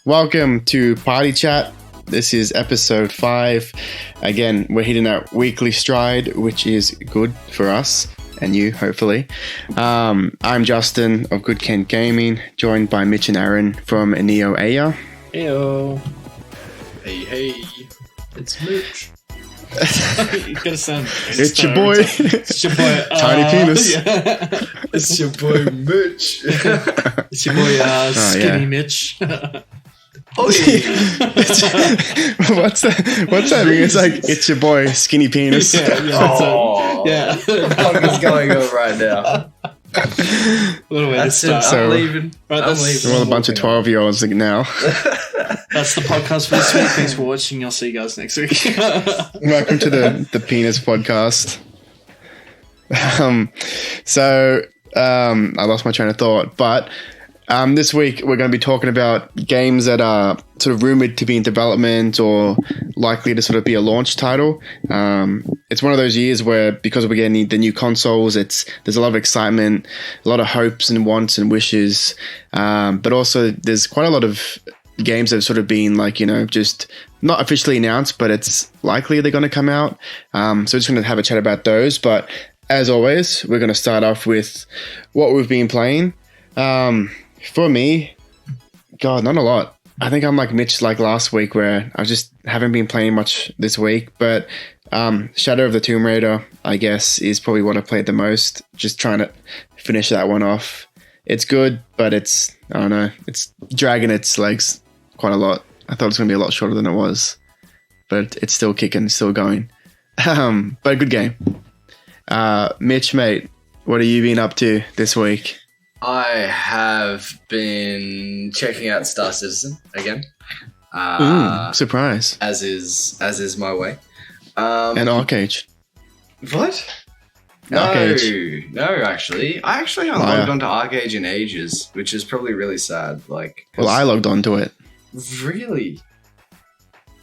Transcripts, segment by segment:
Welcome to Party Chat. This is episode 5. Again, we're hitting that weekly stride, which is good for us and you, hopefully. I'm Justin of Good Kent Gaming, joined by Mitch and Aaron from NeoAeia. Heyo. Hey, it's Mitch. You gotta sound. It's your boy. It's your boy. Tiny penis. Yeah. It's your boy Mitch. It's your boy Skinny yeah. Mitch. What's that mean? It's like, it's your boy, Skinny Penis. Yeah. What is going on right now? What a way to start. I'm leaving. Right, I'm leaving. We're all a bunch of 12-year-olds now. That's the podcast for this week. Thanks for watching. I'll see you guys next week. Welcome to the Penis Podcast. I lost my train of thought, but this week we're going to be talking about games that are sort of rumored to be in development or likely to sort of be a launch title. It's one of those years where, because we're getting the new consoles, there's a lot of excitement, a lot of hopes and wants and wishes, but also there's quite a lot of games that have sort of been just not officially announced, but it's likely they're going to come out. So we're just going to have a chat about those. But as always, we're going to start off with what we've been playing. For me, God, not a lot. I think I'm like Mitch last week, where I just haven't been playing much this week. But Shadow of the Tomb Raider, I guess, is probably what I played the most. Just trying to finish that one off. It's good, but it's dragging its legs quite a lot. I thought it was going to be a lot shorter than it was, but it's still kicking, still going. But a good game. Mitch, mate, what have you been up to this week? I have been checking out Star Citizen again. Surprise. As is my way. And Arcade. What? No, actually. I haven't logged onto Arcade in ages, which is probably really sad. Well, I logged onto it. Really?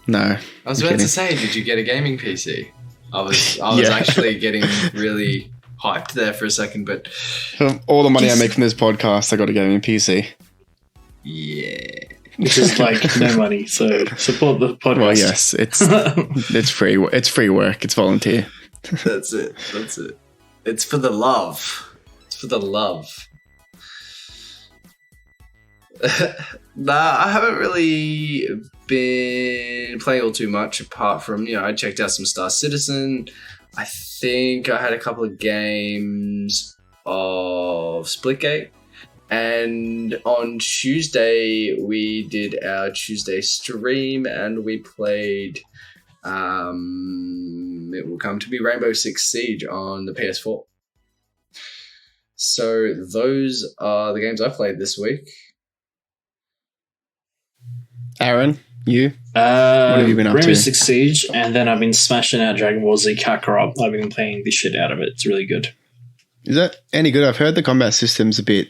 No. I was about to say, did you get a gaming PC? I was actually getting really hyped there for a second, but all the money I make from this podcast, I got a gaming PC. Yeah. Which is no money, so support the podcast. Well, yes, it's free. It's free work. It's volunteer. That's it. It's for the love. Nah, I haven't really been playing all too much apart from, I checked out some Star Citizen. I think I had a couple of games of Splitgate. And on Tuesday, we did our Tuesday stream and we played, it will come to be Rainbow Six Siege on the PS4. So those are the games I played this week. Aaron, you? What have you been up to? Rainbow Six Siege, and then I've been smashing out Dragon Ball Z Kakarot. I've been playing the shit out of it. It's really good. Is that any good? I've heard the combat system's a bit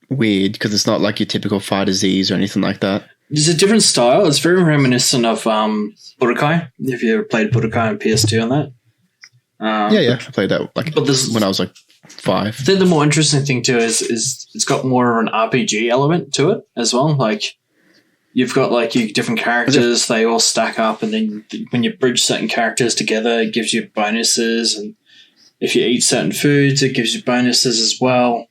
weird because it's not like your typical Fighter Z's or anything like that. It's a different style. It's very reminiscent of Budokai. If you ever played Budokai on PS2 on that. Yeah. I played that when I was 5. I think the more interesting thing too is it's got more of an RPG element to it as well. You've got your different characters, they all stack up, and then when you bridge certain characters together, it gives you bonuses, and if you eat certain foods, it gives you bonuses as well.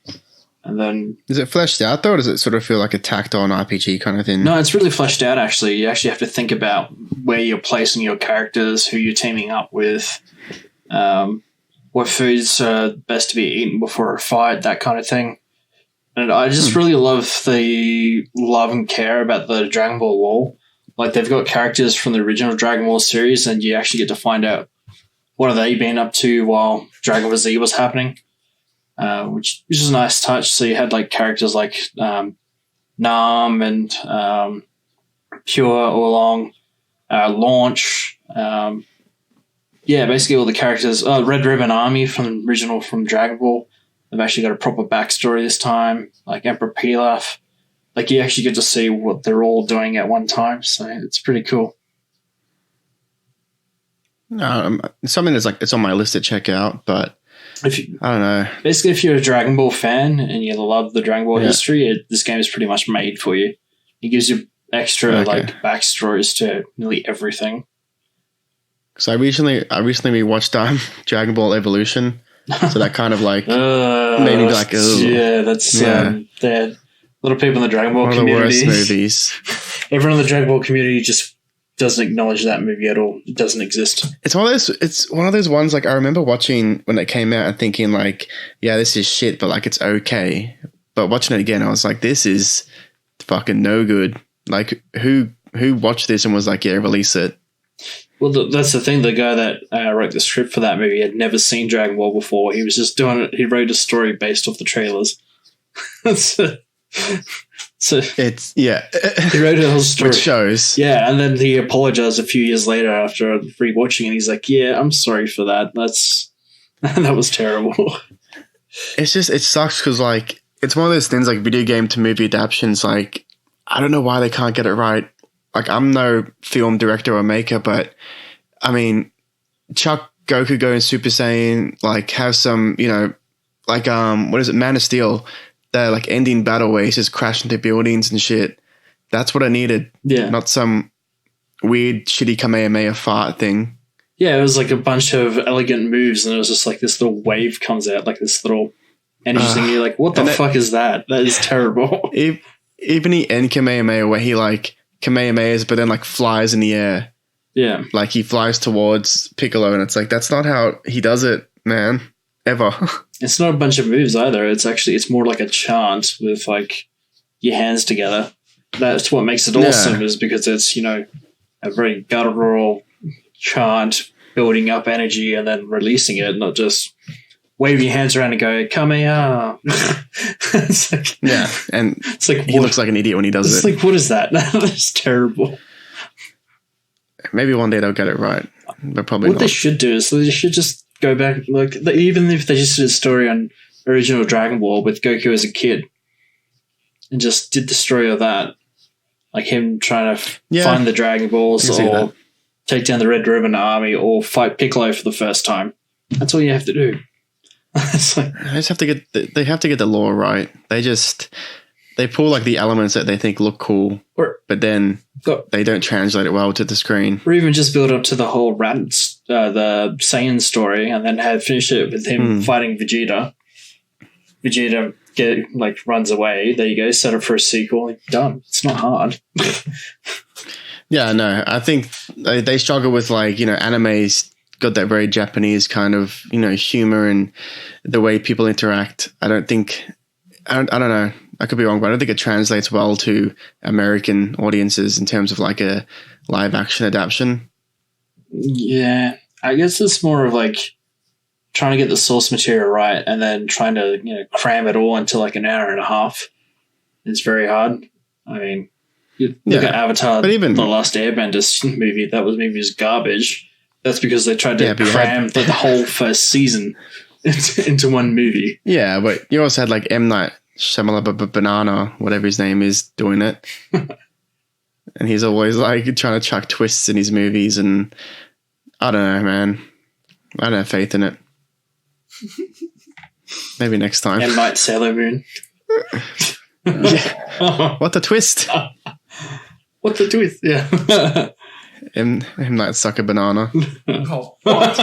And then is it fleshed out though, or does it sort of feel like a tacked on RPG kind of thing? No, it's really fleshed out actually. You actually have to think about where you're placing your characters, who you're teaming up with, what foods are best to be eaten before a fight, that kind of thing. And I just really love the love and care about the Dragon Ball lore. They've got characters from the original Dragon Ball series, and you actually get to find out what have they been up to while Dragon Ball Z was happening, which is a nice touch. So you had characters like Nam and Pure Oolong, Launch. Basically all the characters. Red Ribbon Army from Dragon Ball. They've actually got a proper backstory this time, like Emperor Pilaf. You actually get to see what they're all doing at one time, so it's pretty cool. Something that's it's on my list to check out, but I don't know. Basically, if you're a Dragon Ball fan and you love the Dragon Ball history, this game is pretty much made for you. It gives you extra like backstories to nearly everything. So I recently rewatched Dragon Ball Evolution, so that kind of like made me be like, oh yeah, that's there. A lot of people in the Dragon Ball community. One of the worst movies. Everyone in the Dragon Ball community just doesn't acknowledge that movie at all. It doesn't exist. It's one of those ones like I remember watching when it came out and thinking like, yeah, this is shit, but like it's okay. But watching it again, I was like, this is fucking no good. Like who watched this and was like, yeah, release it. Well, that's the thing. The guy that wrote the script for that movie had never seen Dragon Ball before. He was just doing it. He wrote a story based off the trailers. So it's he wrote a whole story. Which shows. Yeah, and then he apologized a few years later after rewatching it. He's like, "Yeah, I'm sorry for that. That was terrible." It's just it sucks because like it's one of those things like video game to movie adaptations. Like I don't know why they can't get it right. Like I'm no film director or maker, but I mean, chuck Goku going Super Saiyan, like have some, like what is it, Man of Steel, the like ending battle where he's just crashing through buildings and shit. That's what I needed. Yeah, not some weird shitty Kamehameha fart thing. Yeah, it was like a bunch of elegant moves, and it was just like this little wave comes out, like this little energy thing. You're like, what the fuck is that? That is terrible. Even the end Kamehameha where he like Kamehamehas, but then like flies in the air. Yeah. Like he flies towards Piccolo and it's like, that's not how he does it, man. Ever. It's not a bunch of moves either. It's more like a chant with like your hands together. That's what makes it awesome is because it's, a very guttural chant building up energy and then releasing it, not just wave your hands around and go, come here. It's like, and it's like he looks like an idiot when he does it. It's like, what is that? That's terrible. Maybe one day they'll get it right, but probably what they should do is they should just go back, like even if they just did a story on original Dragon Ball with Goku as a kid and just did the story of that, like him trying to find the Dragon Balls or take down the Red Ribbon Army or fight Piccolo for the first time. That's all you have to do. It's like, they have to get the lore right. They pull like the elements that they think look cool, but then they don't translate it well to the screen. Or even just build up to the whole the Saiyan story, and then finish it with him fighting Vegeta. Vegeta runs away. There you go. Set up for a sequel. Done. It's not hard. Yeah, no. I think they struggle with anime's got that very Japanese kind of humor and the way people interact. I don't know. I could be wrong, but I don't think it translates well to American audiences in terms of like a live action adaptation. Yeah, I guess it's more of like trying to get the source material right and then trying to cram it all into like an hour and a half. It's very hard. I mean, you look at Avatar, but even The Last Airbender movie, that movie was garbage. That's because they tried to cram the whole first season into one movie. Yeah, but you also had like M. Night Shyamalan Banana, whatever his name is, doing it. And he's always like trying to chuck twists in his movies, and I don't know, man. I don't have faith in it. Maybe next time. M. Night Sailor Moon. What the twist? What the twist? Yeah. M. Night Sucker Banana. Oh, what?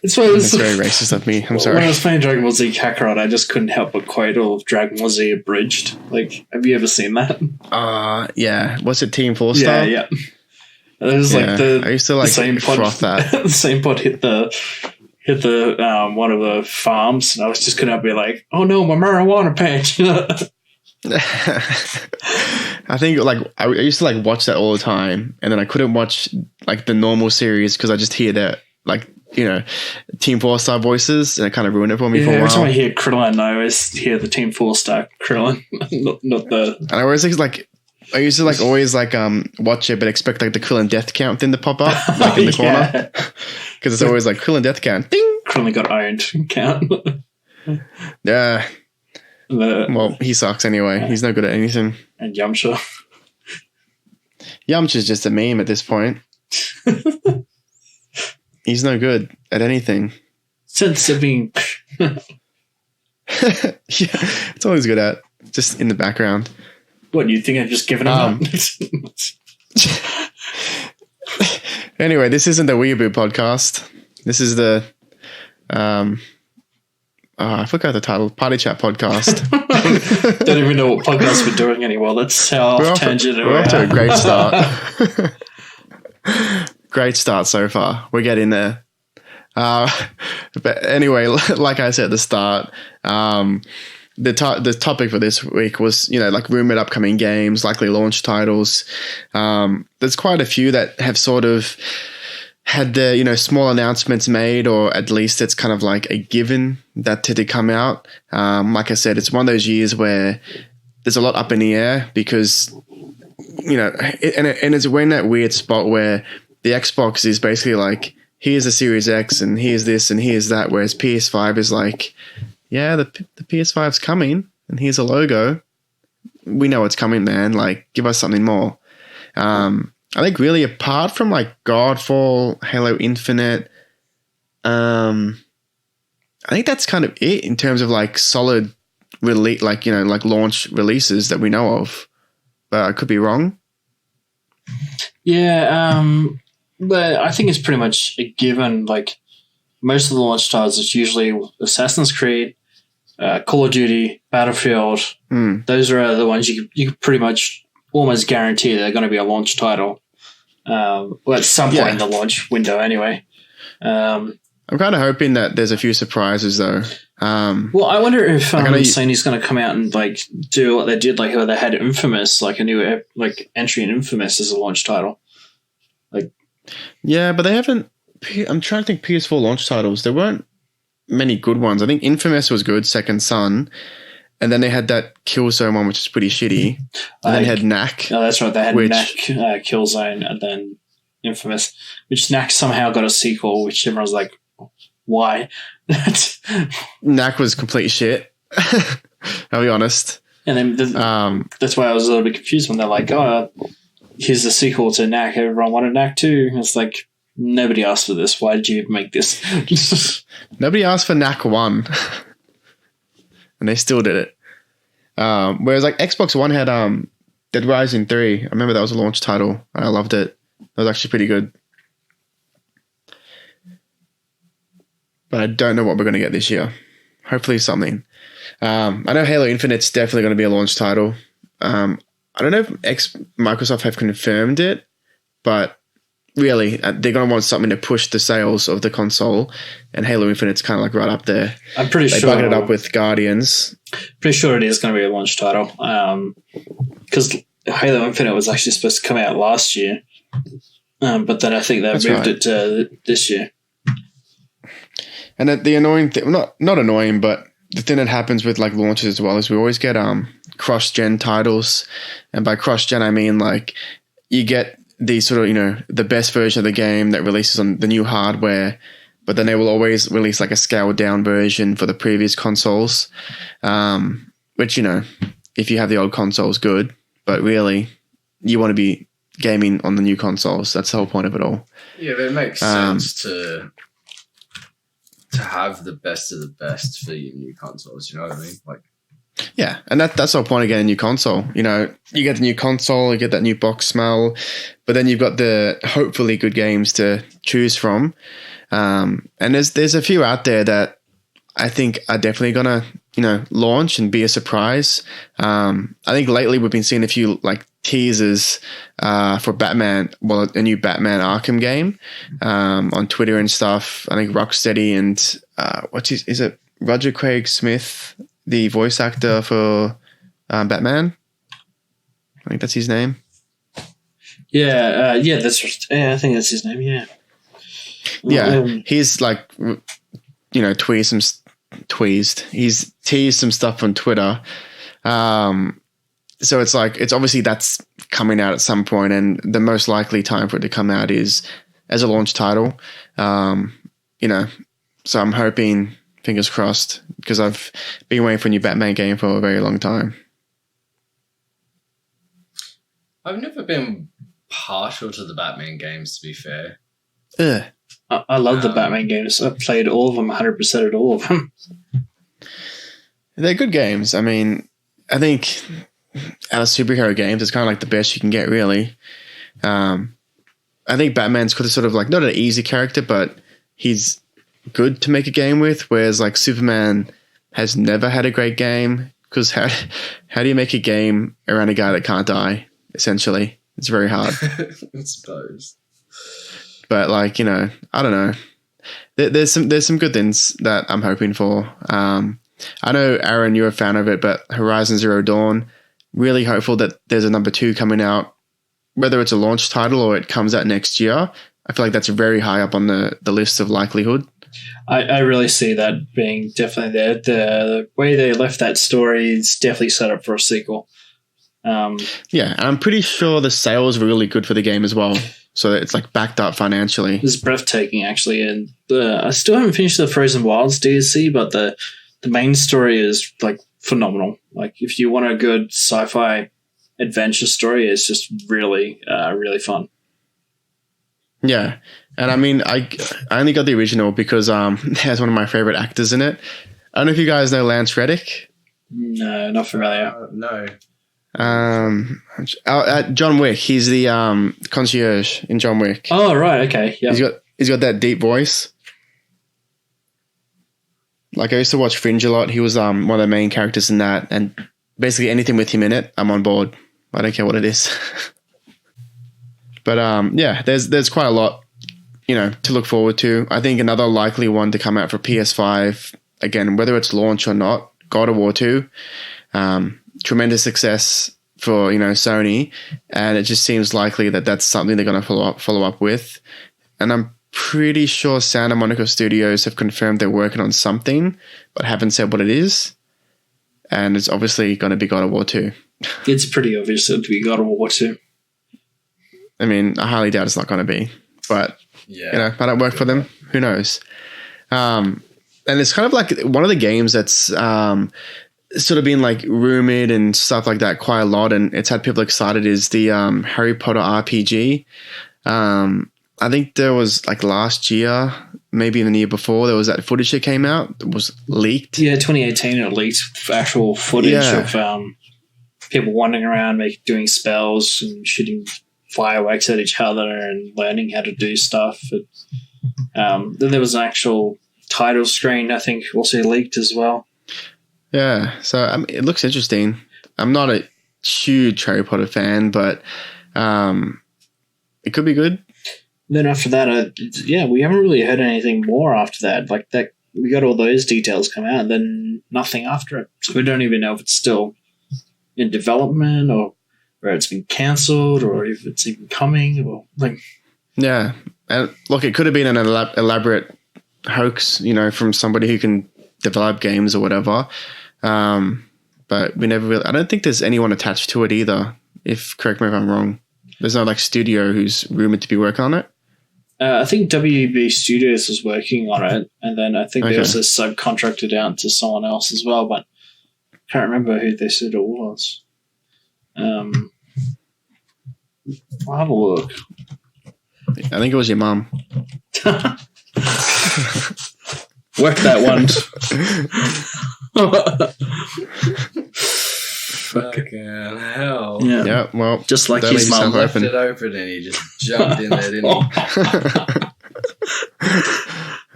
It's very racist of me. I'm sorry. When I was playing Dragon Ball Z Kakarot, I just couldn't help but quote all of Dragon Ball Z Abridged. Like, have you ever seen that? Yeah. Was it Team 4 Star? Yeah. It was like I used to like froth that. The same pod hit the one of the farms, and I was just gonna be like, "Oh no, my marijuana patch!" I think I used to like watch that all the time, and then I couldn't watch like the normal series because I just hear that Team 4 Star voices, and it kind of ruined it for me for a while. Every time I hear Krillin, I always hear the Team 4 Star Krillin, not the. And I always I used to always watch it, but expect like the Krillin death count thing to pop up like in the corner because it's always like Krillin death count. Ding. Krillin got owned count. Yeah. Well, he sucks anyway. He's no good at anything. And Yamcha. Yamcha's just a meme at this point. He's no good at anything. Since being. Yeah, it's all he's good at. just in the background. What, you think I've just given up? Anyway, this isn't the Weeaboo podcast. This is the I forgot the title. Party Chat podcast. Don't even know what podcast we're doing anymore. That's how off tangent we're off to a great start. Great start so far. We're getting there. But anyway, like I said at the start, the topic for this week was, like rumored upcoming games, likely launch titles. There's quite a few that have sort of had the, small announcements made, or at least it's kind of like a given that to come out. Like I said, it's one of those years where there's a lot up in the air because, and we're in that weird spot where the Xbox is basically like, here's the Series X and here's this and here's that, whereas PS5 is like, yeah, the PS5's coming and here's a logo. We know it's coming, man. Like, give us something more. I think really apart from like Godfall, Halo Infinite, I think that's kind of it in terms of like solid release, like launch releases that we know of. But I could be wrong. Yeah, but I think it's pretty much a given. Like most of the launch titles, it's usually Assassin's Creed, Call of Duty, Battlefield. Those are the ones you can pretty much almost guarantee they're going to be a launch title. Well, at some point in the launch window, anyway. I'm kind of hoping that there's a few surprises, though. Well, I wonder if Sony's going to come out and like do what they did, like how they had Infamous, like a new entry in Infamous as a launch title. Like, yeah, but they haven't. I'm trying to think PS4 launch titles. There weren't many good ones. I think Infamous was good, Second Son. And then they had that Killzone one, which is pretty shitty. And then they had Knack. Oh, that's right. They had Knack, Killzone, and then Infamous, which Knack somehow got a sequel, which everyone's like, why? Knack was complete shit. I'll be honest. And then that's why I was a little bit confused when they're like, oh, here's the sequel to Knack. Everyone wanted Knack too. And it's like, nobody asked for this. Why did you make this? Nobody asked for Knack 1. And they still did it. Whereas like Xbox One had Dead Rising 3. I remember that was a launch title. I loved it. That was actually pretty good. But I don't know what we're going to get this year. Hopefully something. I know Halo Infinite's definitely going to be a launch title. I don't know if Microsoft have confirmed it, but really, they're going to want something to push the sales of the console, and Halo Infinite's kind of like right up there. I'm pretty sure. They bugged it up with Guardians. Pretty sure it is going to be a launch title. Because Halo Infinite was actually supposed to come out last year. But then I think they moved it to this year. And the annoying thing, not annoying, but the thing that happens with like launches as well is we always get cross-gen titles. And by cross-gen, I mean like you get the sort of, the best version of the game that releases on the new hardware, but then they will always release like a scaled down version for the previous consoles, which, if you have the old consoles, good, but really you want to be gaming on the new consoles. That's the whole point of it all. Yeah, but it makes sense to have the best of the best for your new consoles, you know what I mean? Like, yeah, and that's the whole point of getting a new console. You get the new console, you get that new box smell, but then you've got the hopefully good games to choose from. And there's a few out there that I think are definitely gonna launch and be a surprise. I think lately we've been seeing a few like teasers for Batman, a new Batman Arkham game on Twitter and stuff. I think Rocksteady and is it Roger Craig Smith, the voice actor for Batman? I think that's his name. Yeah, I think that's his name. Yeah, he's like, he's teased some stuff on Twitter. So it's like, it's obviously that's coming out at some point, and the most likely time for it to come out is as a launch title. So I'm hoping, fingers crossed, because I've been waiting for a new Batman game for a very long time. I've never been partial to the Batman games, to be fair. I love the Batman games. I've played all of them, 100% at all of them. They're good games. I mean, I think out of superhero games, it's kind of like the best you can get, really. I think Batman's sort of like not an easy character, but he's good to make a game with, whereas like Superman has never had a great game, because how do you make a game around a guy that can't die, essentially? It's very hard. I suppose. But like, you know, I don't know. There's some good things that I'm hoping for. I know, Aaron, you're a fan of it, but Horizon Zero Dawn, really hopeful that there's a number 2 coming out, whether it's a launch title or it comes out next year. I feel like that's very high up on the list of likelihood. I really see that being definitely there. The way they left that story is definitely set up for a sequel. Yeah, and I'm pretty sure the sales were really good for the game as well. So it's like backed up financially. It's breathtaking, actually. And I still haven't finished the Frozen Wilds DLC, but the main story is like phenomenal. Like if you want a good sci-fi adventure story, it's just really, really fun. Yeah, and I mean, I only got the original because it has one of my favorite actors in it. I don't know if you guys know Lance Reddick. No, not familiar. No. John Wick. He's the concierge in John Wick. Oh, right. Okay. Yeah. He's got that deep voice. Like I used to watch Fringe a lot. He was one of the main characters in that, and basically anything with him in it, I'm on board. I don't care what it is. But yeah, there's quite a lot, you know, to look forward to. I think another likely one to come out for PS5, again, whether it's launch or not, God of War 2. Tremendous success for, you know, Sony, and it just seems likely that that's something they're going to follow up with. And I'm pretty sure Santa Monica Studios have confirmed they're working on something, but haven't said what it is. And it's obviously going to be God of War 2. It's pretty obvious to be God of War 2. I mean, I highly doubt it's not going to be, but Yeah. you know, if I don't work for them, who knows? And it's kind of like one of the games that's sort of been like rumored and stuff like that quite a lot, and it's had people excited, is the Harry Potter RPG. I think there was like last year, maybe in the year before, there was that footage that came out that was leaked. Yeah, 2018 it leaked actual footage of people wandering around, doing spells and shooting fireworks at each other and learning how to do stuff. Then there was an actual title screen, I think, also leaked as well. Yeah, so I mean, it looks interesting. I'm not a huge Harry Potter fan, but it could be good. Then after that, we haven't really heard anything more after that. Like that, we got all those details come out, and then nothing after it. So we don't even know if it's still in development or it's been cancelled or if it's even coming. Or like, yeah, and look, it could have been an elaborate hoax, you know, from somebody who can develop games or whatever. But we never really. I don't think there's anyone attached to it either. Correct me if I'm wrong. There's no like studio who's rumored to be working on it. I think WB Studios was working on it, and then I think they also subcontracted out to someone else as well, but I can't remember who they said it was. I'll have a look. I think it was your mum. Work that one. Fucking hell. Yeah, well, just like don't his leave mum yourself Left it open and he just jumped in there, didn't he?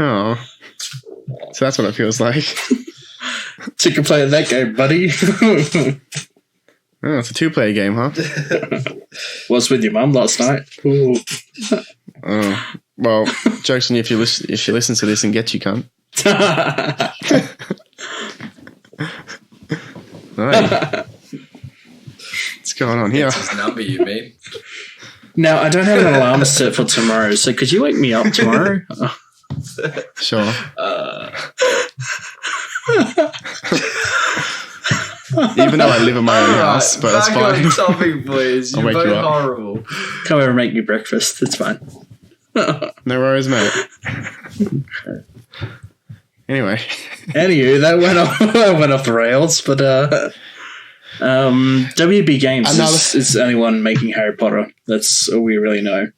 Oh, so that's what it feels like. So you can play that game, buddy. Oh, it's a 2-player game, huh? Was with your mum last night. Ooh. Oh, well, jokes on you if she listens to this and gets you, cunt. Right. What's going on here? That's his number, you mean? Now, I don't have an alarm set for tomorrow, so could you wake me up tomorrow? Sure. Even though I live in my own house, but that's fine. Back on topic, boys. You're wake you both up. horrible. Come over and make me breakfast. It's fine. No worries, mate. Anyway. Anywho, that went off the rails, but WB Games is the only one making Harry Potter. That's all we really know.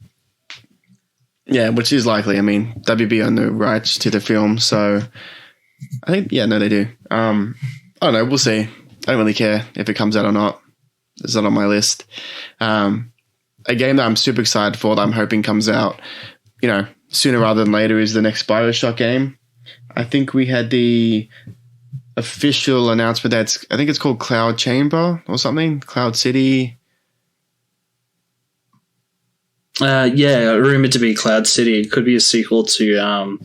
Yeah, which is likely. I mean, WB own the rights to the film, so I think, they do. I don't know. We'll see. I don't really care if it comes out or not. It's not on my list. A game that I'm super excited for that I'm hoping comes out, sooner rather than later is the next BioShock game. I think we had the official announcement I think it's called Cloud Chamber or something, Cloud City. Rumored to be Cloud City. It could be a sequel to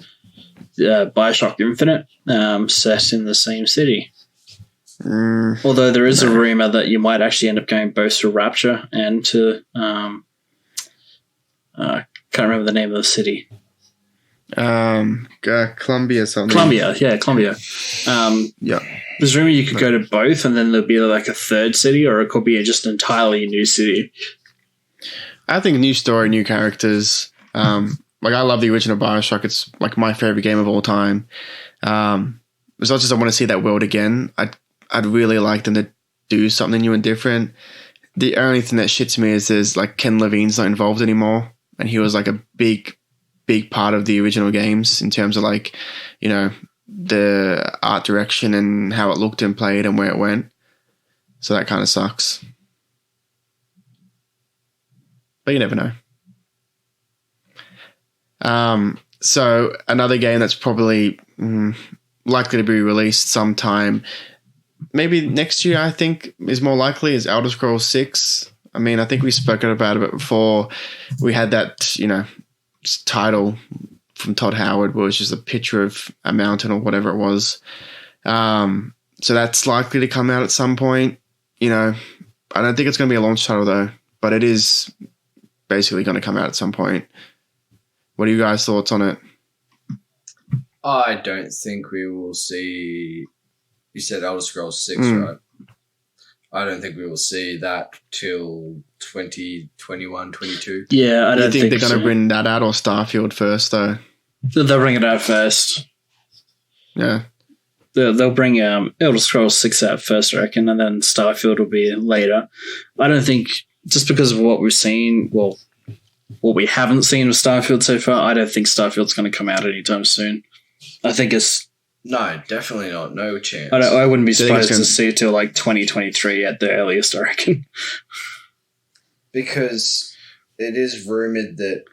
BioShock Infinite, set in the same city. Although there is a rumor that you might actually end up going both to Rapture and to can't remember the name of the city. Columbia something. Columbia. Yeah. There's rumor you could go to both, and then there'll be like a third city, or it could be just an entirely new city. I think new story, new characters. I love the original BioShock. It's like my favorite game of all time. As much as I want to see that world again, I'd really like them to do something new and different. The only thing that shits me is there's like Ken Levine's not involved anymore, and he was like a big part of the original games in terms of like, the art direction and how it looked and played and where it went. So that kind of sucks. But you never know. So another game that's probably likely to be released sometime, maybe next year, I think is more likely, is Elder Scrolls 6. I mean, I think we've spoken about it before. We had that, title from Todd Howard where it's just a picture of a mountain or whatever it was. So that's likely to come out at some point. I don't think it's going to be a launch title though, but it is basically going to come out at some point. What are you guys' thoughts on it? I don't think we will see. You said Elder Scrolls 6, right? I don't think we will see that till 2021, 22. Yeah, I don't think they're going to bring that out, or Starfield first, though. They'll bring it out first. Yeah. They'll bring Elder Scrolls 6 out first, I reckon, and then Starfield will be later. I don't think, just because of what we've seen, what we haven't seen with Starfield so far, I don't think Starfield's going to come out anytime soon. I think it's... No, definitely not. No chance. I wouldn't be surprised to see it till like 2023 at the earliest, I reckon. Because it is rumored that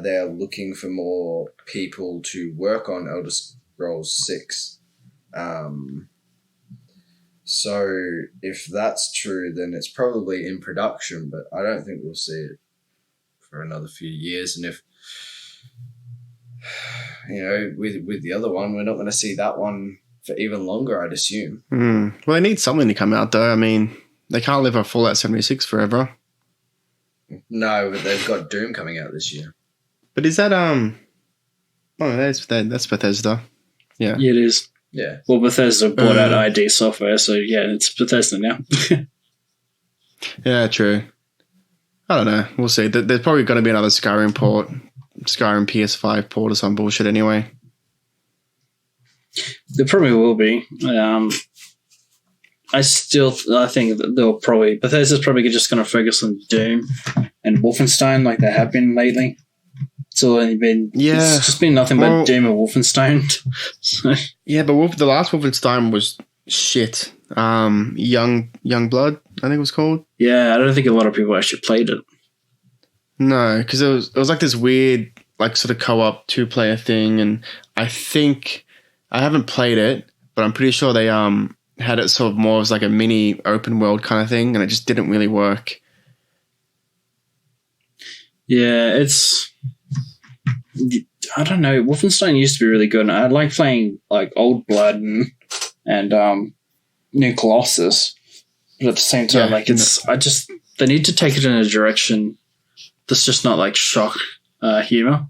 they're looking for more people to work on Elder Scrolls 6. So if that's true, then it's probably in production, but I don't think we'll see it for another few years. And if, with the other one, we're not going to see that one for even longer, I'd assume. Well, they need something to come out, though. I mean, they can't live off Fallout 76 forever. No, but they've got Doom coming out this year. But is that that's Bethesda. Yeah. Yeah, it is. Yeah. Well, Bethesda bought out ID Software, so yeah, it's Bethesda now. Yeah, true. I don't know. We'll see. There's probably going to be another Skyrim port, Skyrim PS5 port or some bullshit anyway. There probably will be. I think that Bethesda's probably just going to focus on Doom and Wolfenstein like they have been lately. It's only been, it's just been nothing but Doom and Wolfenstein. So. Yeah, but the last Wolfenstein was shit. Young Blood, I think it was called. Yeah, I don't think a lot of people actually played it. No, because it was like this weird, like sort of co-op 2-player thing, and I think I haven't played it, but I'm pretty sure they had it sort of more as like a mini open world kind of thing, and it just didn't really work. Yeah, I don't know. Wolfenstein used to be really good, and I like playing like Old Blood and New Colossus, but at the same time, they need to take it in a direction that's just not like shock humor.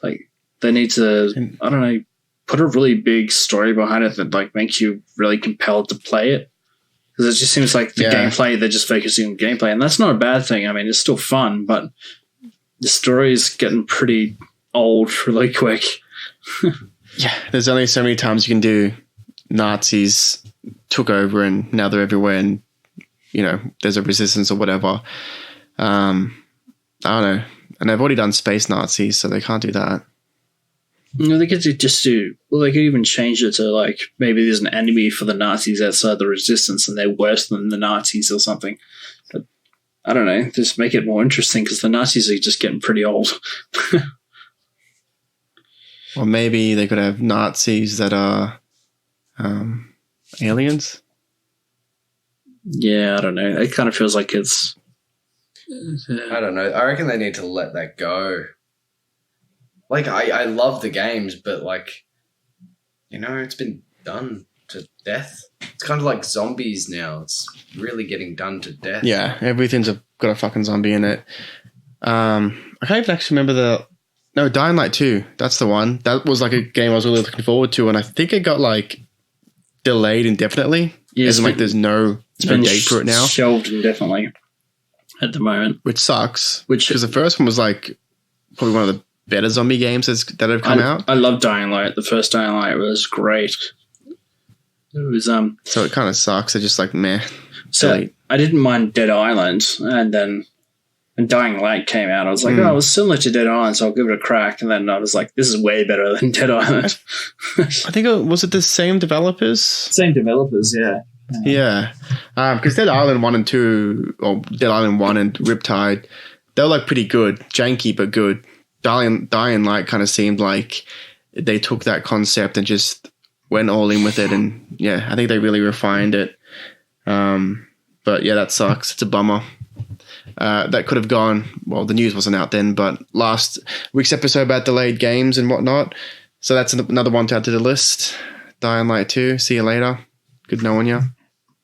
Like they need to, I don't know, put a really big story behind it that like makes you really compelled to play it. Because it just seems like the gameplay, they're just focusing on gameplay, and that's not a bad thing. I mean, it's still fun, but the story is getting pretty old really quick. Yeah, there's only so many times you can do Nazis took over and now they're everywhere, and there's a resistance or whatever. I don't know, and they've already done space Nazis, so they can't do that. No, they could just do. Well, they could even change it to like maybe there's an enemy for the Nazis outside the resistance, and they're worse than the Nazis or something. But I don't know. Just make it more interesting because the Nazis are just getting pretty old. Or maybe they could have Nazis that are aliens. Yeah, I don't know. It kind of feels like it's. I don't know. I reckon they need to let that go. Like, I love the games, but, like, it's been done to death. It's kind of like zombies now. It's really getting done to death. Yeah, everything's got a fucking zombie in it. I can't even actually remember Dying Light 2. That's the one. That was, like, a game I was really looking forward to, and I think it got, like, delayed indefinitely. Yeah, as in, like, there's no date for it now. Shelved indefinitely at the moment. Which sucks. Because the first one was, like, probably one of the better zombie games that have come out. I love Dying Light. The first Dying Light was great. It was So it kind of sucks. They're just like meh. So delete. I didn't mind Dead Island, and then when Dying Light came out, I was like, oh, it was similar to Dead Island, so I'll give it a crack. And then I was like, this is way better than Dead Island. I think was it the same developers? Same developers, yeah. Yeah, because Dead Island 1 and 2, or Dead Island 1 and Riptide, they were like pretty good, janky but good. Dying Light kind of seemed like they took that concept and just went all in with it, and yeah, I think they really refined it. But yeah, that sucks. It's a bummer. That could have gone. Well, the news wasn't out then, but last week's episode about delayed games and whatnot. So that's another one to add to the list. Dying Light 2. See you later. Good knowing you.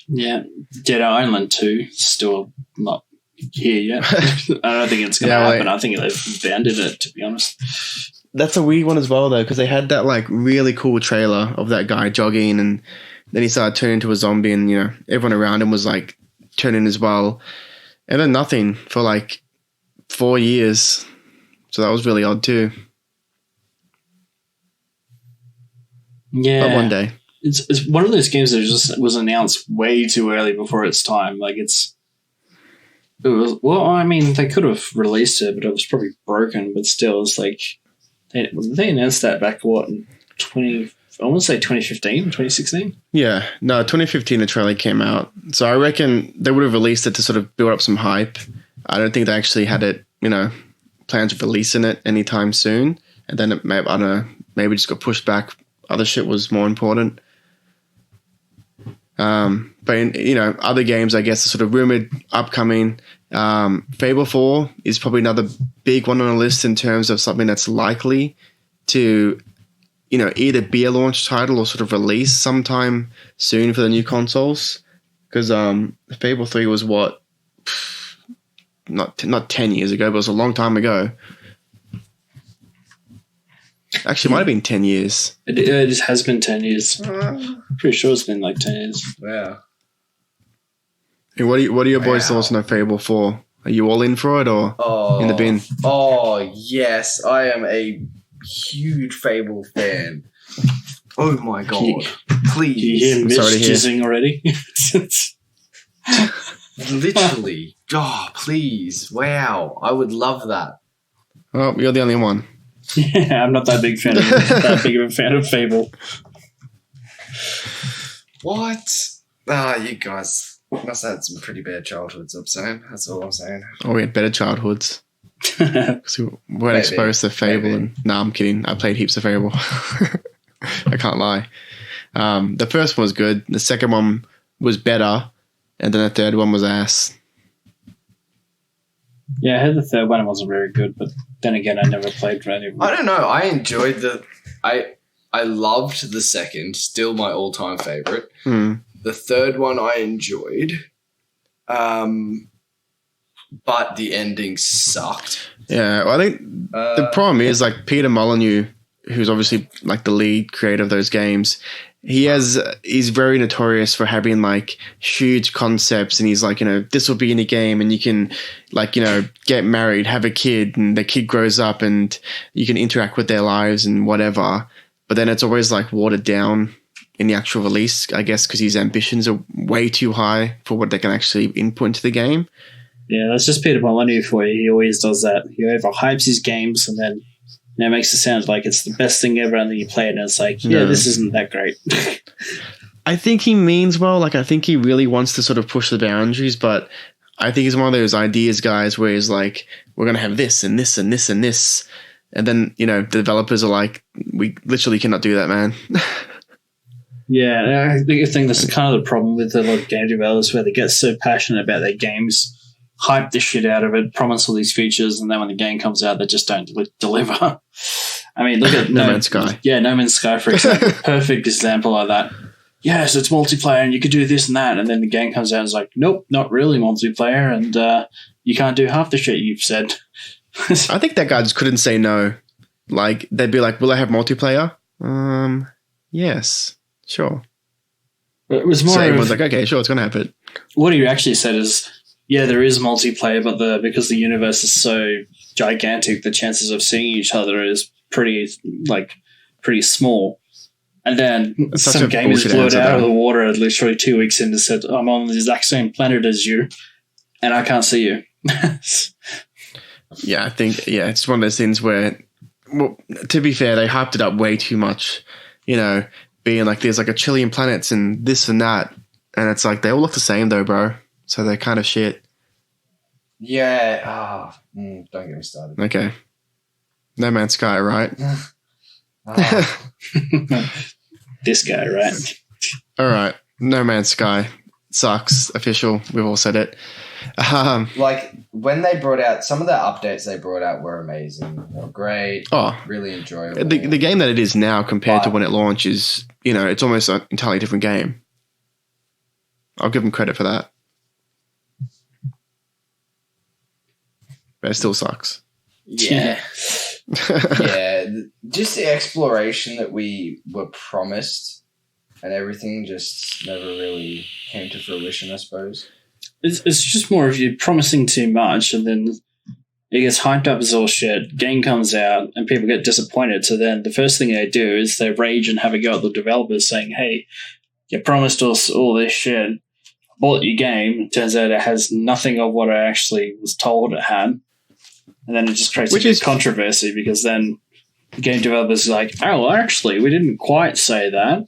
Yeah, Dead Island 2 still not here yet. I don't think it's going to happen. I think they've abandoned it, to be honest. That's a weird one as well, though, because they had that like really cool trailer of that guy jogging, and then he started turning into a zombie, and everyone around him was like turning as well, and then nothing for like 4 years. So that was really odd too. Yeah, but one day. It's one of those games that just was announced way too early before its time. Like I mean, they could have released it, but it was probably broken. But still, it's like they announced that back I want to say 2015, 2016. Yeah, no, 2015 the trailer came out, so I reckon they would have released it to sort of build up some hype. I don't think they actually had it, plans of releasing it anytime soon, and then I don't know, maybe just got pushed back. Other shit was more important. But in, other games, I guess, are sort of rumored upcoming. Fable 4 is probably another big one on the list in terms of something that's likely to, either be a launch title or sort of release sometime soon for the new consoles. Because Fable 3 was not 10 years ago, but it was a long time ago. Actually, it might have been 10 years. It has been 10 years. Pretty sure it's been like 10 years. Wow. Hey, what are your boys' thoughts on Fable 4? Are you all in for it or in the bin? Oh, yes. I am a huge Fable fan. Oh, my God. Please. Do you hear Mitch jizzing already? Literally. Oh, please. Wow. I would love that. Well, you're the only one. Yeah, I'm not that big of a fan of Fable. What? You guys must have had some pretty bad childhoods, I'm saying. That's all I'm saying. Oh, we had better childhoods. Because we weren't exposed to Fable. No, I'm kidding. I played heaps of Fable. I can't lie. The first one was good. The second one was better. And then the third one was ass. Yeah, I heard the third one wasn't very good, but then again, I never played for any of them. I don't know. I enjoyed I loved the second, still my all-time favorite. The third one I enjoyed, but the ending sucked. Yeah, well, I think the problem is like Peter Molyneux, who's obviously like the lead creator of those games. He's very notorious for having like huge concepts, and he's like, this will be in a game and you can like, get married, have a kid, and the kid grows up and you can interact with their lives and whatever. But then it's always like watered down in the actual release, I guess, because his ambitions are way too high for what they can actually input into the game. Yeah, that's just Peter Molyneux for you. He always does that. He overhypes his games and then it makes it sound like it's the best thing ever, and then you play it and it's like, this isn't that great. I think he means well. Like, I think he really wants to sort of push the boundaries, but I think he's one of those ideas guys where he's like, we're going to have this and this and this and this. And then, the developers are like, we literally cannot do that, man. Yeah, I think that's kind of the problem with a lot of game developers, where they get so passionate about their games, hype the shit out of it, promise all these features, and then when the game comes out, they just don't deliver. I mean, look at No Man's Sky. Yeah, No Man's Sky, for example. Perfect example of that. Yes, it's multiplayer and you could do this and that, and then the game comes out and it's like, nope, not really multiplayer, and you can't do half the shit you've said. I think that guy just couldn't say no. Like, they'd be like, will I have multiplayer? Yes, sure. But it was more so everyone's like, okay, sure, it's going to happen. What he actually said is, yeah, there is multiplayer, but because the universe is so gigantic, the chances of seeing each other is pretty small. And then some gamers blew it out of the water literally 2 weeks in and said, I'm on the exact same planet as you, and I can't see you. Yeah, I think, it's one of those things where, well, to be fair, they hyped it up way too much, being like there's like a trillion planets and this and that. And it's like, they all look the same though, bro. So they're kind of shit. Yeah. Don't get me started. Okay. No Man's Sky, right? This guy, right? All right. No Man's Sky sucks. Official. We've all said it. Like, when they brought out, some of the updates they brought out were amazing. They were great. Oh, really enjoyable. The game that it is now compared to when it launched is, it's almost an entirely different game. I'll give them credit for that. But it still sucks. Yeah. Yeah. Just the exploration that we were promised and everything just never really came to fruition, I suppose. It's just more of you promising too much, and then it gets hyped up as all shit. Game comes out, and people get disappointed. So then the first thing they do is they rage and have a go at the developers, saying, "Hey, you promised us all this shit. Bought your game. Turns out it has nothing of what I actually was told it had." And then it just creates a big controversy, because then the game developers are like, "Oh, well, actually, we didn't quite say that."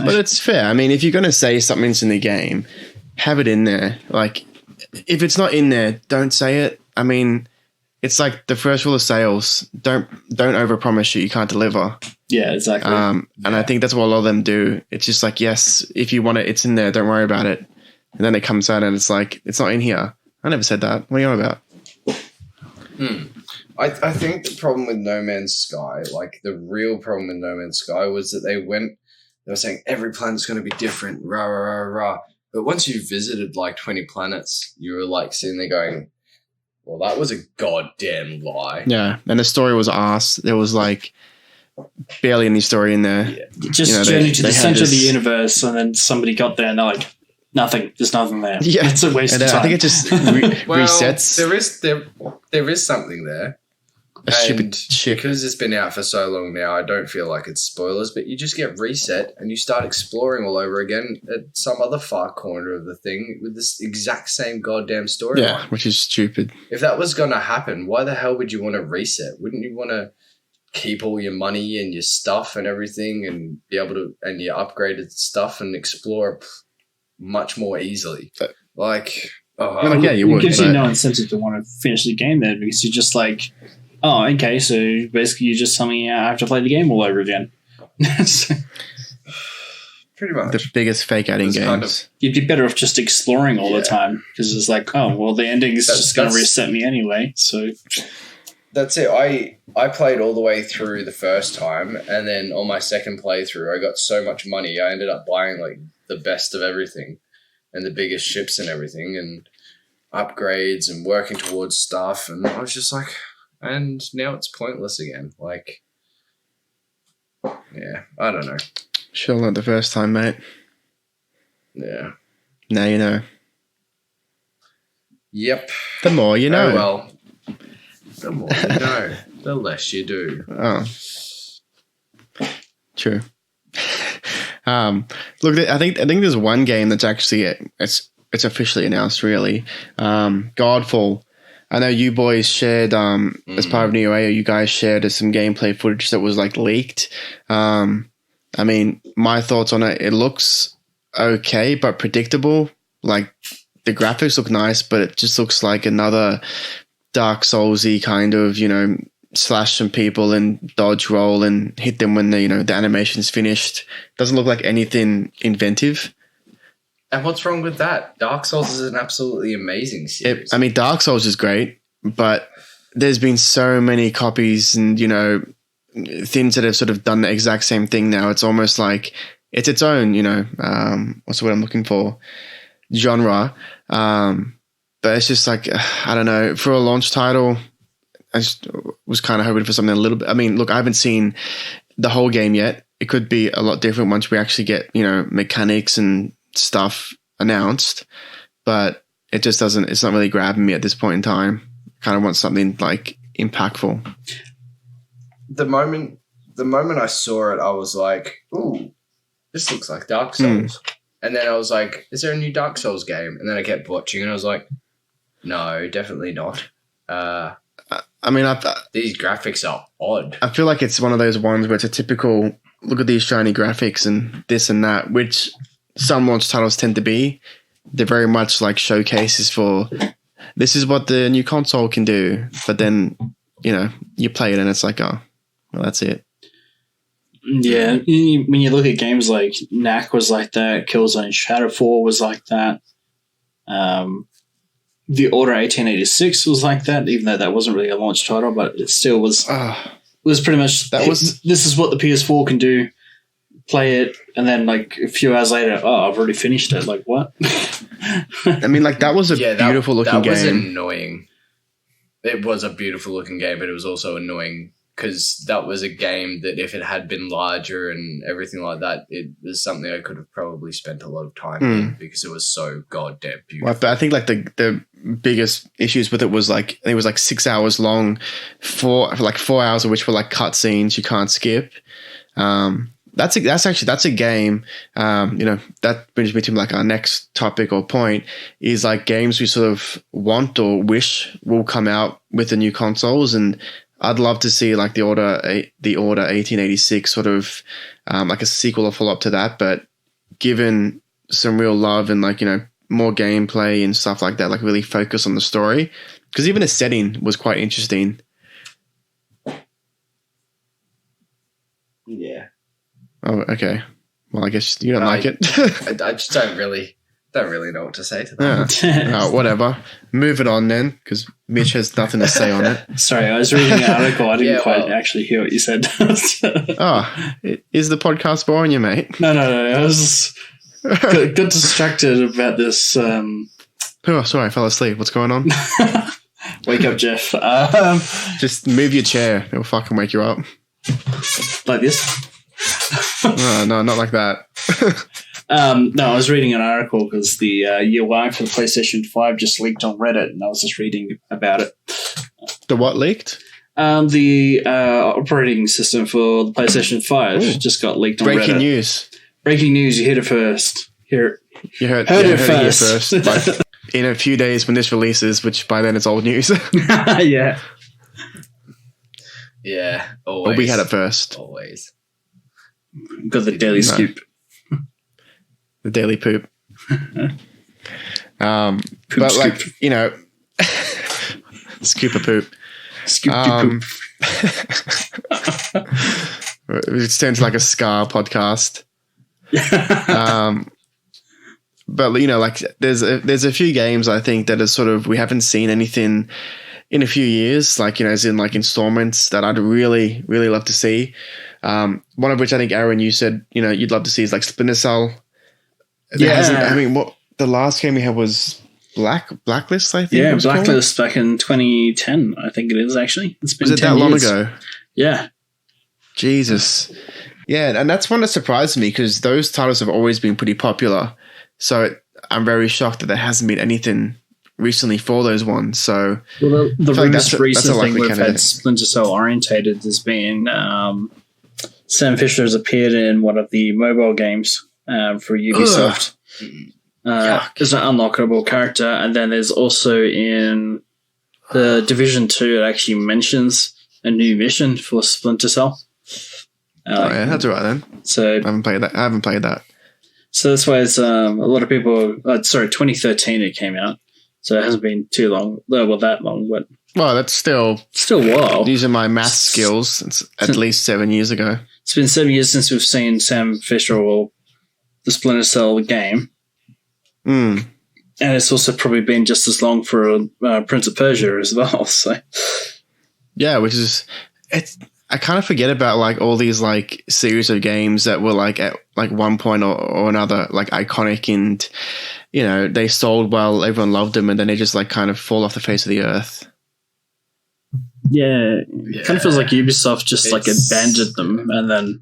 But it's fair. I mean, if you're going to say something's in the game, have it in there. Like, if it's not in there, don't say it. I mean, it's like the first rule of sales: don't overpromise shit you can't deliver. Yeah, exactly. And I think that's what a lot of them do. It's just like, yes, if you want it, it's in there. Don't worry about it. And then it comes out and it's like, it's not in here. I never said that. What are you on about? I think the problem with No Man's Sky, like the real problem with No Man's Sky, was that they were saying every planet's going to be different, rah, rah, rah, rah. But once you visited like 20 planets, you were like sitting there going, well, that was a goddamn lie. Yeah. And the story was arse. There was like barely any story in there. Yeah. Just journey to the center of the universe, and then somebody got there and they're like, nothing. There's nothing there. Yeah. It's a waste of time. I think it just resets. There is something there. A stupid ship. Because it's been out for so long now, I don't feel like it's spoilers, but you just get reset and you start exploring all over again at some other far corner of the thing with this exact same goddamn storyline. Yeah, which is stupid. If that was going to happen, why the hell would you want to reset? Wouldn't you want to keep all your money and your stuff and everything and be able to, and your upgraded stuff, and explore much more easily? Like, yeah, you would. It gives you no incentive to want to finish the game there, because you're just like, oh, okay, so basically you're just telling me I have to play the game all over again. Pretty much. The biggest fake out in games. You'd be better off just exploring all the time, because it's like, oh, well, the ending is just going to reset me anyway. So that's it. I played all the way through the first time, and then on my second playthrough, I got so much money, I ended up buying like the best of everything and the biggest ships and everything and upgrades and working towards stuff. And I was just like, and now it's pointless again. Like, yeah, I don't know. Sure, not the first time, mate. Yeah. Now you know. Yep. The more you know. Oh, well, the more you know, the less you do. Oh. True. Look, I think there's one game that's actually it's officially announced, really. Godfall. I know you boys shared as part of NeoAeia, you guys shared some gameplay footage that was like leaked. I mean, my thoughts on it, it looks okay but predictable. Like the graphics look nice, but it just looks like another Dark Souls-y kind of, slash some people and dodge roll and hit them when the animation's finished. Doesn't look like anything inventive. And what's wrong with that? Dark Souls is an absolutely amazing series. I mean, Dark Souls is great, but there's been so many copies and, things that have sort of done the exact same thing now. It's almost like it's its own, what's the word I'm looking for? Genre. But it's just like, I don't know, for a launch title, I just was kind of hoping for something a little bit. I mean, look, I haven't seen the whole game yet. It could be a lot different once we actually get, mechanics and stuff announced, but it just doesn't, it's not really grabbing me at this point in time. Kind of want something like impactful. The moment I saw it, I was like, ooh, this looks like Dark Souls. And then I was like, is there a new Dark Souls game? And then I kept watching and I was like, no, definitely not. I mean, these graphics are odd. I feel like it's one of those ones where it's a typical look at these shiny graphics and this and that, which some launch titles tend to be. They're very much like showcases for this is what the new console can do. But then, you play it and it's like, oh, well, that's it. Yeah, when you look at games like Knack was like that, Killzone Shadowfall was like that. The Order 1886 was like that, even though that wasn't really a launch title, but it still was. Was pretty much this is what the PS4 can do. Play it, and then like a few hours later, I've already finished it. Like what? I mean, like that was a beautiful looking game. That was annoying. It was a beautiful looking game, but it was also annoying because that was a game that if it had been larger and everything like that, it was something I could have probably spent a lot of time in because it was so goddamn beautiful. Well, I think like the biggest issues with it was like it was like 6 hours long, for 4 hours of which were like cutscenes you can't skip. That's a game. That brings me to like our next topic or point is like games we sort of want or wish will come out with the new consoles, and I'd love to see like the Order 1886 sort of like a sequel or follow up to that, but given some real love and like more gameplay and stuff like that, like really focus on the story, because even the setting was quite interesting. Yeah. Oh, okay. Well, I guess you don't like it. I just don't really know what to say to that. Yeah. Whatever. Move it on then, because Mitch has nothing to say on it. Sorry, I was reading an article. I didn't actually hear what you said. Is the podcast boring you, mate? No. I was got distracted about this. Oh, sorry, I fell asleep. What's going on? Wake up, Jeff. Just move your chair. It'll fucking wake you up. Like this? No, not like that. No, I was reading an article because the UI for the PlayStation 5 just leaked on Reddit, and I was just reading about it. The what leaked? The operating system for the PlayStation 5 just got leaked on Reddit. Breaking news. Breaking news, you heard it first. You heard it first. Like, in a few days when this releases, which by then it's old news. Yeah. Yeah, always. Well, we had it first. Always. Got the daily scoop. The daily poop. But scoop. like, scoop of poop. Scoop poop. It turns like a Scar podcast. But like there's a few games I think that are sort of, we haven't seen anything in a few years, like, as in like installments that I'd really, really love to see. One of which I think, Aaron, you said, you'd love to see is like Splinter Cell. What the last game we had was Blacklist, I think. Yeah, Blacklist back in 2010, I think it is actually. It's been 10 years. Was it that long ago? Yeah. Jesus. Yeah, and that's one that surprised me because those titles have always been pretty popular. So I'm very shocked that there hasn't been anything recently for those ones. So the most recent thing we've had Splinter Cell orientated has been Sam Fisher has appeared in one of the mobile games for Ubisoft. There's an unlockable character, and then there's also in The Division 2 actually mentions a new mission for Splinter Cell. Yeah, that's all right then. So I haven't played that. So that's why it's a lot of people. 2013 it came out, so it hasn't been too long. Well, that long, but that's still a while. Using my math skills, it's at least 7 years ago. It's been 7 years since we've seen Sam Fisher or the Splinter Cell game. Mm. And it's also probably been just as long for Prince of Persia as well. So, yeah, I kind of forget about like all these like series of games that were like at like one point or another like iconic, and they sold well, everyone loved them, and then they just like kind of fall off the face of the earth. Yeah, it kind of feels like Ubisoft just like abandoned them, and then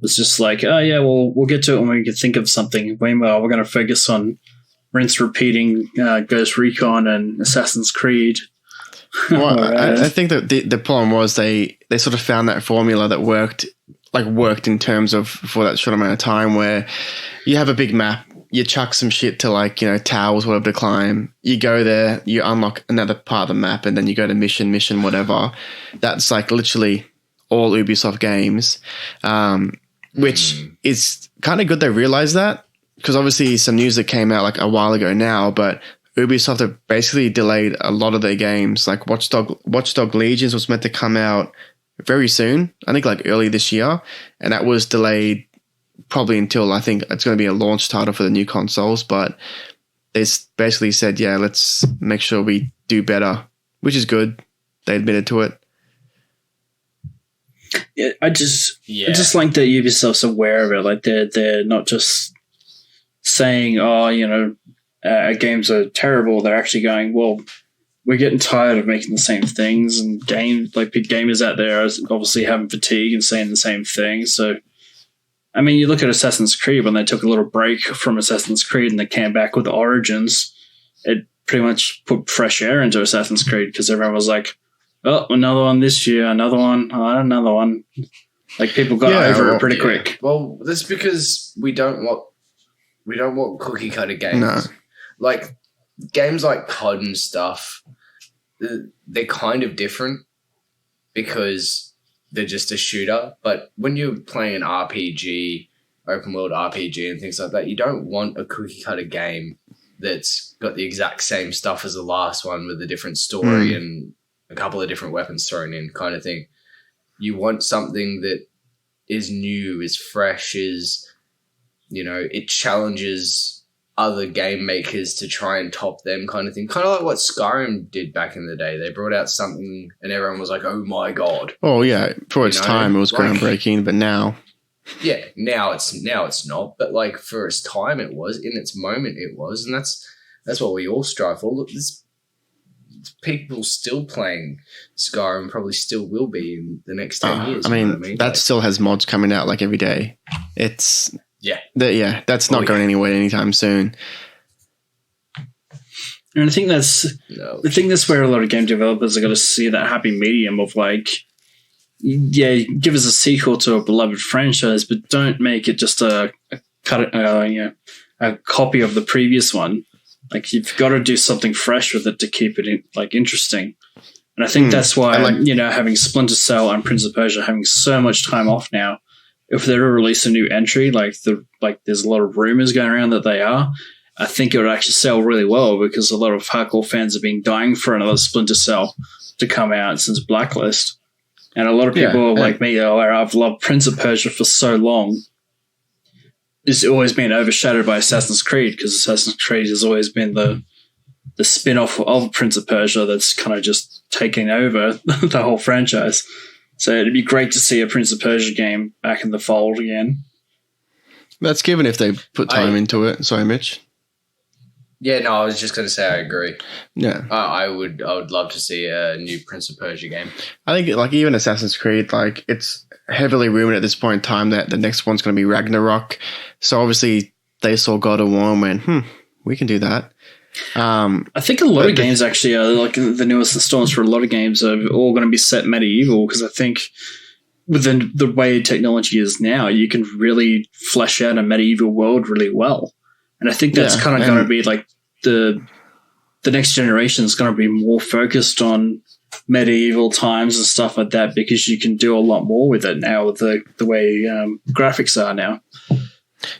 it's just like, oh yeah, we'll get to it when we can think of something. Meanwhile, we're going to focus on rinse repeating Ghost Recon and Assassin's Creed. Well, I think that the problem was they sort of found that formula that worked in terms of for that short amount of time, where you have a big map, you chuck some shit to like, towers, whatever to climb, you go there, you unlock another part of the map, and then you go to mission, whatever. That's like literally all Ubisoft games, which is kind of good they realized that. Because obviously some news that came out like a while ago now, but Ubisoft have basically delayed a lot of their games. Like Watch Dogs Legion was meant to come out very soon, I think like early this year, and that was delayed probably until I think it's going to be a launch title for the new consoles. But they basically said, yeah, let's make sure we do better, which is good. They admitted to it. Yeah, I just like that Ubisoft's aware of it. Like they're not just saying, our games are terrible. They're actually going, well, we're getting tired of making the same things, and big gamers out there are obviously having fatigue and saying the same thing. So, I mean, you look at Assassin's Creed, when they took a little break from Assassin's Creed and they came back with Origins, it pretty much put fresh air into Assassin's Creed because everyone was like, oh, another one this year, another one, another one. Like, people got over it pretty quick. Well, that's because we don't want cookie cutter games. No. Like games like COD and stuff, they're kind of different because they're just a shooter. But when you're playing an RPG, open world RPG and things like that, you don't want a cookie cutter game that's got the exact same stuff as the last one with a different story and a couple of different weapons thrown in, kind of thing. You want something that is new, is fresh, it challenges other game makers to try and top them, kind of thing. Kind of like what Skyrim did back in the day. They brought out something and everyone was like, oh my God. Oh yeah. For its time, it was groundbreaking, but now. Yeah, now it's not. But like for its time it was, in its moment it was. And that's what we all strive for. Look, there's people still playing Skyrim, probably still will be in the next 10 years. I mean, that still has mods coming out like every day. It's... Yeah, that's not going anywhere anytime soon. And I think that's where a lot of game developers are going to see that happy medium of like, yeah, give us a sequel to a beloved franchise, but don't make it just a copy of the previous one. Like, you've got to do something fresh with it to keep it interesting. And I think that's why having Splinter Cell and Prince of Persia having so much time off now. If they ever release a new entry, there's a lot of rumors going around that they are, I think it would actually sell really well because a lot of hardcore fans have been dying for another Splinter Cell to come out since Blacklist. And a lot of people like me, I've loved Prince of Persia for so long. It's always been overshadowed by Assassin's Creed because Assassin's Creed has always been the spin-off of Prince of Persia that's kind of just taking over the whole franchise. So it'd be great to see a Prince of Persia game back in the fold again. That's given if they put time into it. Sorry, Mitch. Yeah, no, I was just going to say I agree. Yeah, I would love to see a new Prince of Persia game. I think like even Assassin's Creed, like it's heavily rumored at this point in time that the next one's going to be Ragnarok. So obviously they saw God of War and went, we can do that. I think a lot of games actually are like the newest installments for a lot of games are all going to be set medieval because I think with the way technology is now, you can really flesh out a medieval world really well. And I think that's kind of going to be like the the next generation is going to be more focused on medieval times and stuff like that, because you can do a lot more with it now with the way graphics are now.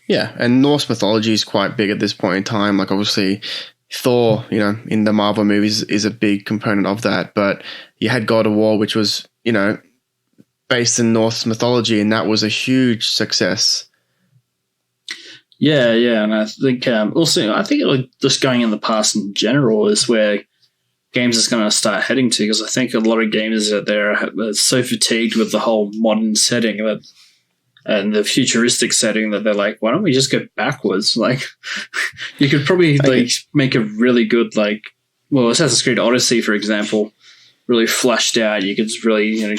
Yeah, and Norse mythology is quite big at this point in time. Like, obviously, Thor, in the Marvel movies is a big component of that. But you had God of War, which was, based in Norse mythology, and that was a huge success. Yeah, and I think also, like just going in the past in general is where games is going to start heading to, because I think a lot of gamers out there are so fatigued with the whole modern setting and the futuristic setting that they're like, why don't we just go backwards? Like, you could probably make a really good, Assassin's Creed Odyssey, for example, really fleshed out. You could really,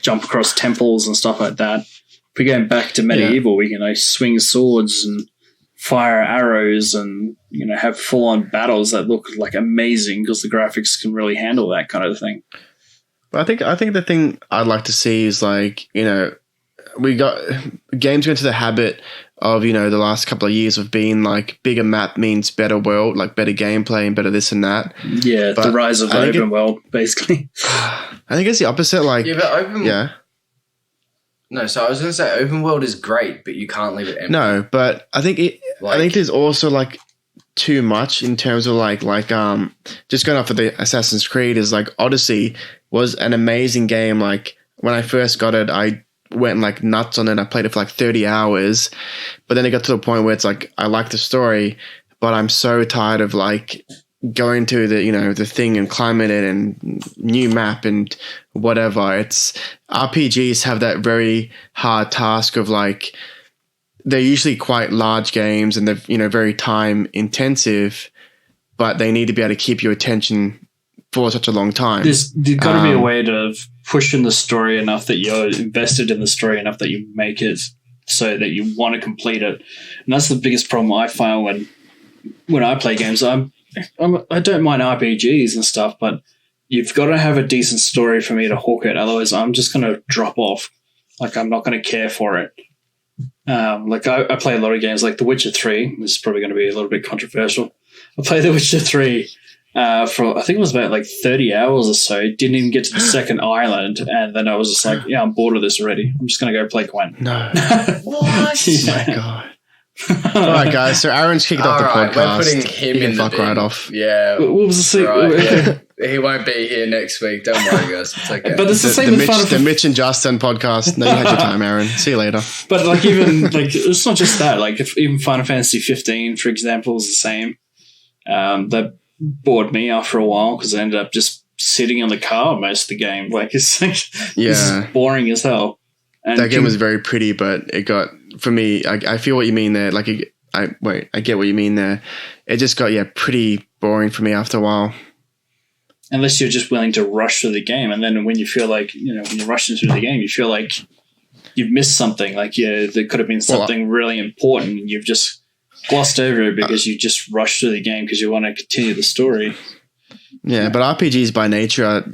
jump across temples and stuff like that. If we're going back to medieval, we can swing swords and fire arrows and, have full-on battles that look amazing, because the graphics can really handle that kind of thing. But I think the thing I'd like to see is we got games go into the habit of, the last couple of years of being bigger map means better world, better gameplay and better this and that. Yeah, but the rise of the open world, basically. I think it's the opposite. No, so I was going to say open world is great, but you can't leave it empty. No, but I think I think there's also too much in terms of just going off of the Assassin's Creed is Odyssey was an amazing game. When I first got it, I went nuts on it. I played it for 30 hours, but then it got to the point where it's I like the story, but I'm so tired of going to the thing and climbing it and new map and whatever. It's RPGs have that very hard task of they're usually quite large games and they're very time intensive, but they need to be able to keep your attention for such a long time. There's got to be a way to push in the story enough that you're invested in the story enough that you make it so that you want to complete it. And that's the biggest problem I find when I play games. I don't mind RPGs and stuff, but you've got to have a decent story for me to hook it. Otherwise, I'm just going to drop off. I'm not going to care for it. I play a lot of games like The Witcher 3. This is probably going to be a little bit controversial. I played The Witcher 3 for, I think it was about 30 hours or so. Didn't even get to the second island. And then I was just I'm bored of this already. I'm just going to go play Gwent. No. What? Yeah. Oh, my God. All right, guys. So Aaron's kicked off the podcast. We're putting him in the bin. Right off. Yeah. What was the same? Right, yeah. He won't be here next week. Don't worry, guys. It's okay. But it's the same with the Mitch and Justin podcast. No, you had your time, Aaron. See you later. But even it's not just that. If even Final Fantasy 15, for example, is the same. That bored me after a while because I ended up just sitting in the car most of the game. It's boring as hell. And that game was very pretty, but it got, for me, I feel what you mean there. I get what you mean there. It just got, pretty boring for me after a while. Unless you're just willing to rush through the game. And then when you feel when you're rushing through the game, you feel like you've missed something. There could have been something really important. And you've just glossed over it because you just rushed through the game because you want to continue the story. Yeah, but RPGs by nature are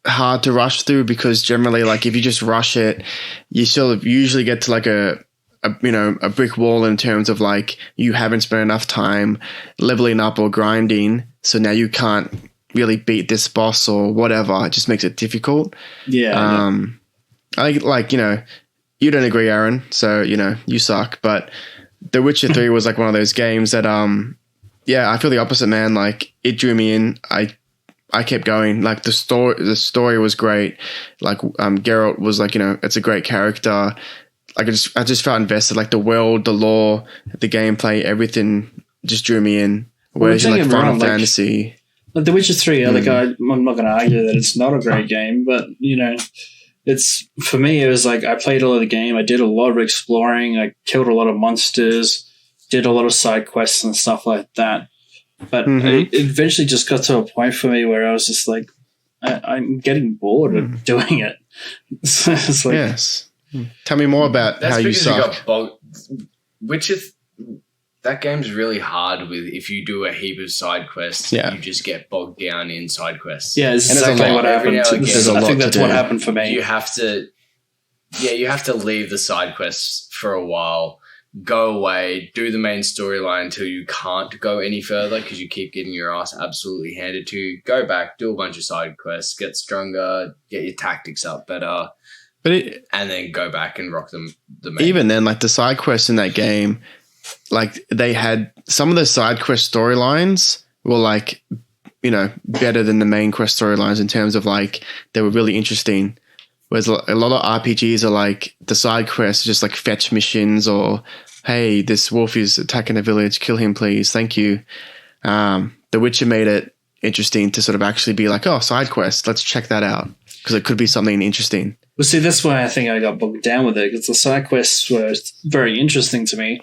hard to rush through because generally, if you just rush it, you sort of usually get to a brick wall in terms of you haven't spent enough time leveling up or grinding, so now you can't really beat this boss or whatever. It just makes it difficult. Yeah. I think you don't agree, Aaron, so you suck. But The Witcher 3 was one of those games that I feel the opposite, man. It drew me in. I kept going. The story was great. Geralt was it's a great character. I just felt invested. The world, the lore, the gameplay, everything just drew me in. Whereas Final Fantasy, The Witcher 3, I'm not going to argue that it's not a great game, but it's, for me, it was I played a lot of the game. I did a lot of exploring. I killed a lot of monsters, did a lot of side quests and stuff like that. But it eventually just got to a point for me where I was just I'm getting bored of doing it. It's yes. Tell me more about how you suck. That game's really hard with if you do a heap of side quests, you just get bogged down in side quests. Yeah, it's exactly what happened. I think that's what happened for me. You have to leave the side quests for a while go away, do the main storyline until you can't go any further because you keep getting your ass absolutely handed to you. Go back, do a bunch of side quests, get stronger, get your tactics up better, and then go back and rock the main. Even then, like the side quests in that game, like they had some of the side quest storylines were like, you know, better than the main quest storylines in terms of like they were really interesting. Whereas a lot of RPGs are like the side quests, just like fetch missions or, hey, this wolf is attacking a village, kill him, please, thank you. The Witcher made it interesting to sort of actually be like, oh, side quest, let's check that out because it could be something interesting. Well, see, that's why I think I got bogged down with it because the side quests were very interesting to me.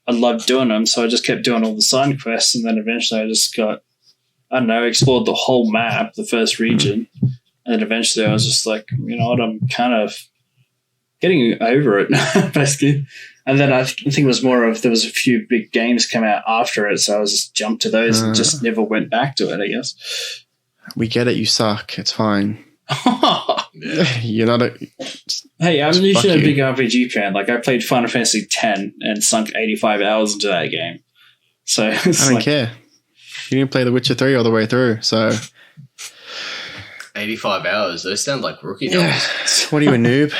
I loved doing them, so I just kept doing all the side quests, and then eventually I just got, I don't know, explored the whole map, the first region. And eventually I was just like, you know what, I'm kind of getting over it, basically. And then I think it was more of there was a few big games come out after it, so I was just jumped to those and just never went back to it, I guess. We get it, you suck. It's fine. You're not a... Hey, I'm usually a big RPG fan. Like, I played Final Fantasy X and sunk 85 hours into that game. So it's I don't care. You didn't play The Witcher 3 all the way through, so... 85 hours. Those sound like rookie numbers. What are you, a noob?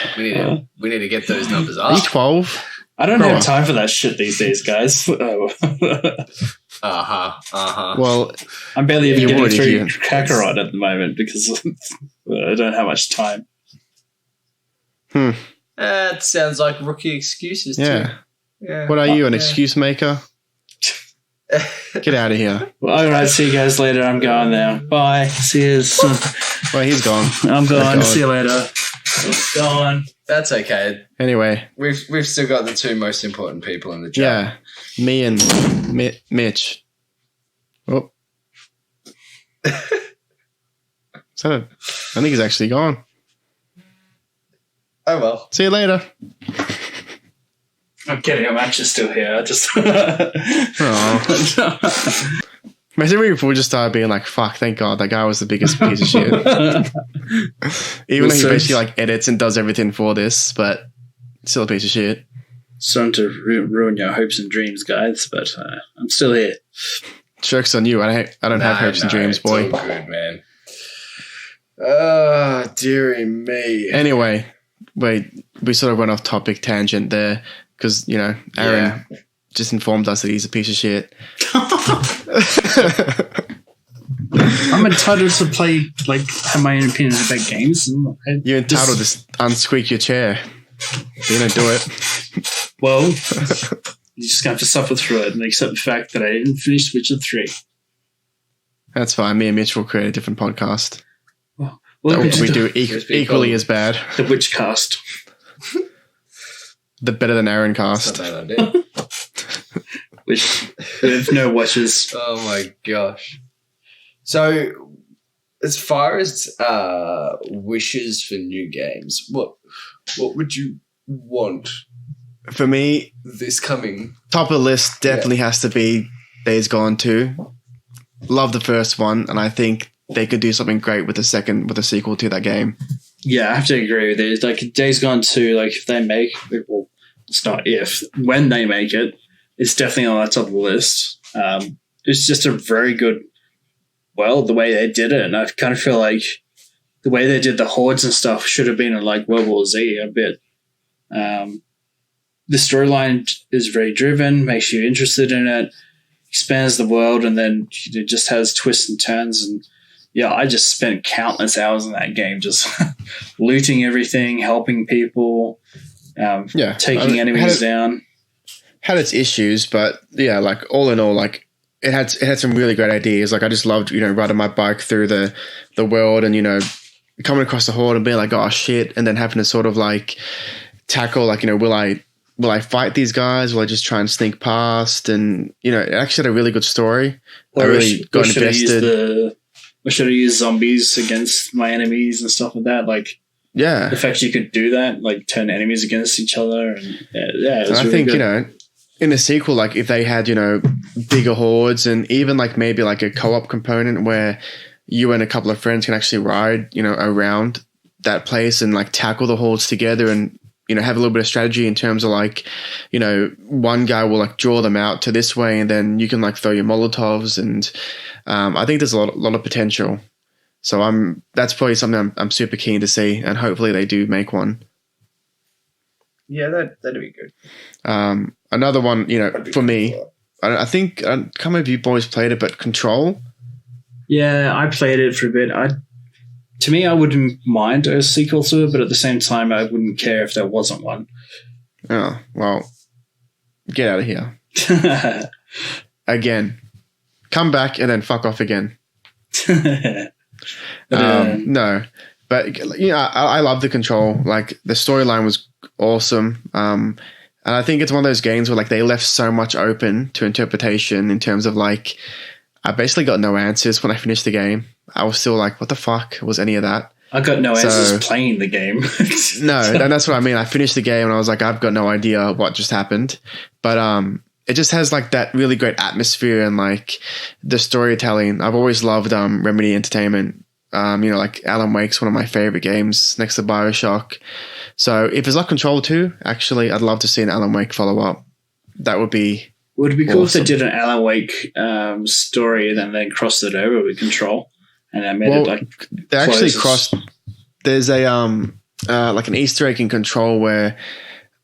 We need to get those numbers up. Are you 12? I don't have time for that shit these days, guys. Well, I'm barely even getting through Kakarot at the moment because I don't have much time. That sounds like rookie excuses too. Yeah. What are you, an excuse maker? Get out of here. Well, all right, see you guys later. I'm going now. Bye. See you. Well, he's gone. I'm gone. See you later. Gone. That's okay. Anyway, we've still got the two most important people in the chat. Yeah, me and Mitch. Oh, I think he's actually gone. Oh well. See you later. I'm kidding. I'm actually still here. I just. Imagine if we just started being like, "Fuck! Thank God that guy was the biggest piece of shit." Even though he basically like edits and does everything for this, but still a piece of shit. Sorry to ruin your hopes and dreams, guys, but I'm still here. Joke's on you. I don't have hopes and dreams, boy. It's all good, man. Oh, dearie me. Anyway, we sort of went off topic tangent there because you know Aaron just informed us that he's a piece of shit. I'm entitled to play, like, have my own opinions about games. You're entitled to unsqueak your chair. You don't do it. Well, you just have to suffer through it and accept the fact that I didn't finish Witcher 3. That's fine. Me and Mitch will create a different podcast. Well, we do equally as bad. The Witchcast. The Better Than Aaron cast. That's not a bad idea. With no watches. Oh my gosh. So, as far as wishes for new games, what would you want? For me, this coming top of the list definitely has to be Days Gone 2. Love the first one, and I think they could do something great with a sequel to that game. Yeah, I have to agree with it. Like Days Gone 2, like if they make, well, it's not if, when they make it, it's definitely on the top of the list. It's just a very good, the way they did it, and I kind of feel like the way they did the hordes and stuff should have been in like World War Z a bit. The storyline is very driven, makes you interested in it, expands the world, and then it just has twists and turns. And yeah, I just spent countless hours in that game, just looting everything, helping people, taking enemies down. Had its issues, but yeah, like all in all, like it had some really great ideas. Like I just loved, riding my bike through the world and, coming across the horde and being like, oh shit. And then having to sort of like tackle, like, will I fight these guys? Will I just try and sneak past? And, it actually had a really good story. I really got invested. Or should I use zombies against my enemies and stuff like that? Like, yeah, the fact you could do that, like turn enemies against each other. And it was I think, good. In a sequel, like if they had, bigger hordes and even like maybe like a co-op component where you and a couple of friends can actually ride, around that place and like tackle the hordes together and have a little bit of strategy in terms of like, one guy will like draw them out to this way, and then you can like throw your Molotovs, and I think there's a lot of potential. So that's probably something I'm super keen to see, and hopefully they do make one. Yeah, that'd be good. Another one, for me, I think I can't remember if you boys played it, but Control. Yeah, I played it for a bit. To me, I wouldn't mind a sequel to it, but at the same time, I wouldn't care if there wasn't one. Oh, well, get out of here. Again. Come back and then fuck off again. No. But, I love the Control. Like, the storyline was awesome. And I think it's one of those games where, like, they left so much open to interpretation in terms of, like, I basically got no answers when I finished the game. I was still like, what the fuck was any of that? I got no answers playing the game. No, and that's what I mean. I finished the game and I was like, I've got no idea what just happened. But it just has like that really great atmosphere and like the storytelling. I've always loved Remedy Entertainment. Like Alan Wake's one of my favorite games next to BioShock. So if it's like Control 2, actually, I'd love to see an Alan Wake follow-up. That would be Would it be cool if they did an Alan Wake story and then crossed it over with Control, and then made it like they actually crossed. There's a like an Easter egg in Control where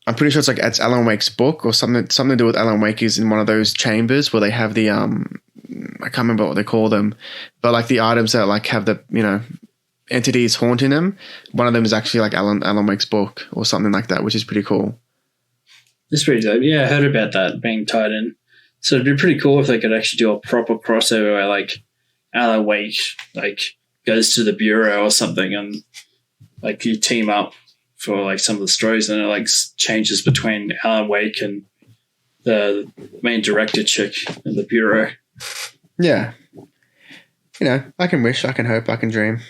I'm pretty sure it's Alan Wake's book or something to do with Alan Wake is in one of those chambers where they have the I can't remember what they call them, but like the items that like have the entities haunting them. One of them is actually like Alan Wake's book or something like that, which is pretty cool. It's pretty dope. Yeah, I heard about that being tied in. So it'd be pretty cool if they could actually do a proper crossover where like Alan Wake like goes to the bureau or something and like you team up for like some of the stories and it like changes between Alan Wake and the main director chick in the bureau. Yeah. I can wish, I can hope, I can dream.